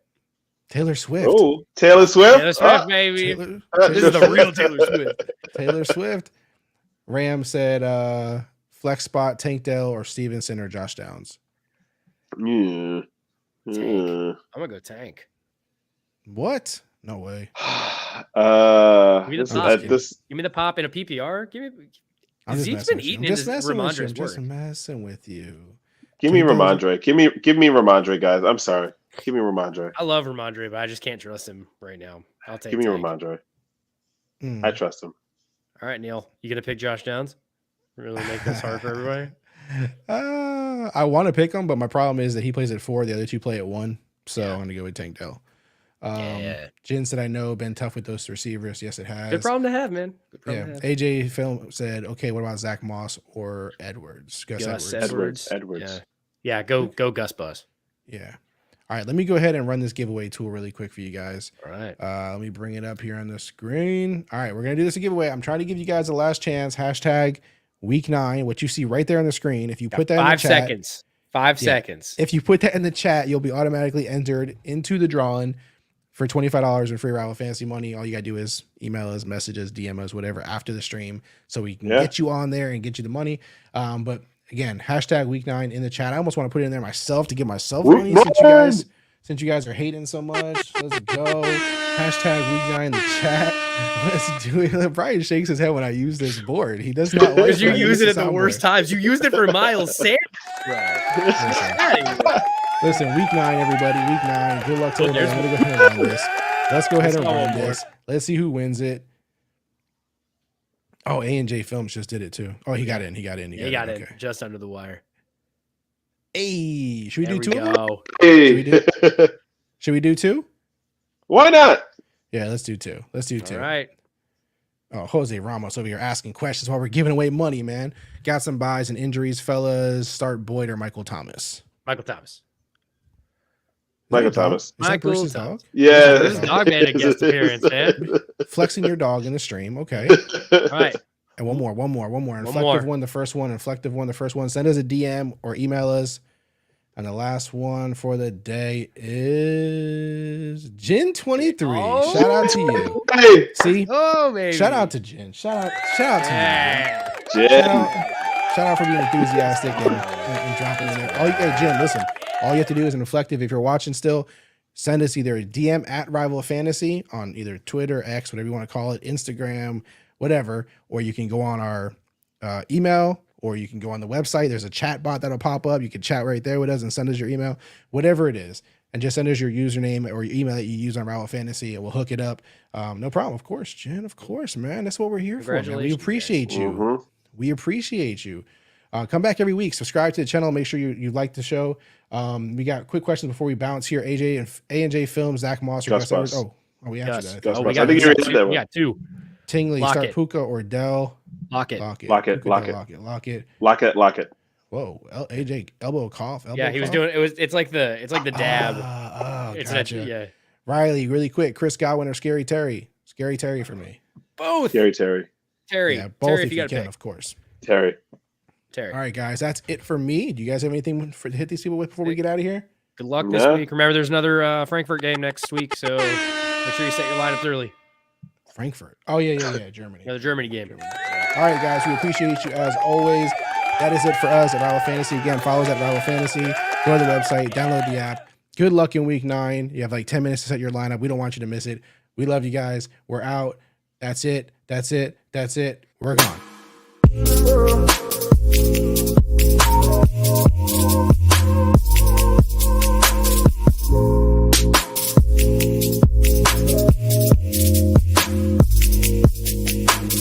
Taylor Swift. Oh, Taylor Swift. Taylor Swift, baby. This is the real Taylor Swift. Taylor Swift. Ram said flex spot, Tank Dell, or Stevenson or Josh Downs. Tank. I'm gonna go Tank. What? No way. Give me the pop in a PPR. He's been eating into Ramondre's just messing with you. Give me Ramondre. Give me Ramondre, guys. I'm sorry. Give me Ramondre. I love Ramondre, but I just can't trust him right now. I'll take. Give me Ramondre. I trust him. All right, Neil. You gonna pick Josh Downs? Really make this hard for everybody? I want to pick him, but my problem is that he plays at 4. The other two play at 1. So I'm gonna go with Tank Dell. Jen said, I know, been tough with those receivers. Yes, it has. Good problem to have, man. AJ Film said, okay, what about Zach Moss or Edwards? Gus Edwards. Yeah, go Gus Bus. Yeah. All right, let me go ahead and run this giveaway tool really quick for you guys. All right. Let me bring it up here on the screen. All right, we're going to do this a giveaway. I'm trying to give you guys a last chance. Hashtag week 9, what you see right there on the screen. If you put that in the chat. 5 seconds. 5 seconds. If you put that in the chat, you'll be automatically entered into the drawing for $25 in free Rival Fantasy money. All you gotta do is email us, messages, DM us, whatever after the stream, so we can get you on there and get you the money. But again, hashtag week 9 in the chat. I almost want to put it in there myself to give myself money since you guys are hating so much. Let's go. Hashtag week 9 in the chat. Let's do it. Brian shakes his head when I use this board. He does not like because you use it at the worst times. You used it for Miles Sanders. Listen, week 9, everybody. Week 9. Good luck to everybody. I'm going to go ahead and run this. Let's go ahead and run this. Let's see who wins it. Oh, A&J Films just did it too. Oh, he got in. He got in okay. Just under the wire. Hey, should we do 2? Hey. Should we do 2? Why not? Yeah, let's do 2. Let's do 2. All right. Oh, Jose Ramos over here asking questions while we're giving away money, man. Got some buys and injuries, fellas. Start Boyd or Michael Thomas. Michael Thomas. Michael Thomas. Is that Michael Bruce's Thomas. dog? Yeah. This dog made a guest appearance, man. Flexing your dog in the stream. Okay. All right. And one more. Inflective more. one, the first one. Inflective one, the first one. Send us a DM or email us. And the last one for the day is Jin23. Oh. Shout out to you. Hey, See? Oh, baby. Shout out to Jin. Shout out to you. Jin. Jen. Shout out for being enthusiastic and dropping in there. Hey, Jim, listen. All you have to do is an Inflective. If you're watching still, send us either a DM at Rival Fantasy on either Twitter, X, whatever you want to call it, Instagram, whatever, or you can go on our email, or you can go on the website. There's a chat bot that'll pop up. You can chat right there with us and send us your email, whatever it is. And just send us your username or your email that you use on Rival Fantasy, and we'll hook it up. No problem. Of course, Jen. Of course, man. That's what we're here for, man. We appreciate you. Mm-hmm. We appreciate you. Come back every week. Subscribe to the channel. Make sure you like the show. We got quick questions before we bounce here. A&J Films, Zach Moss. Or Gus Bus. we answered that. Gus Oh, Bus. we I think you already had that we one. got two. Tingley, Lock start it. Puka or Dell. Lock it. Lock it. Lock it. Whoa, AJ elbow cough. Yeah, he was cough? doing it's like the dab. It's gotcha. yeah. Riley, really quick. Chris Godwin or Scary Terry? Scary Terry for me. Both. Terry. Terry. Yeah, both Terry, if you got to can, pick. of course. Terry. Terry. All right, guys, that's it for me. Do you guys have anything to hit these people with before we get out of here? Good luck this No. week. Remember, there's another Frankfurt game next week, so make sure you set your lineups early. Frankfurt. Oh, yeah, Germany. Another Germany game. All right, guys, we appreciate you as always. That is it for us at Rival Fantasy. Again, follow us at Rival Fantasy. Go to the website, download the app. Good luck in week 9. You have like 10 minutes to set your lineup. We don't want you to miss it. We love you guys. We're out. That's it. We're gone.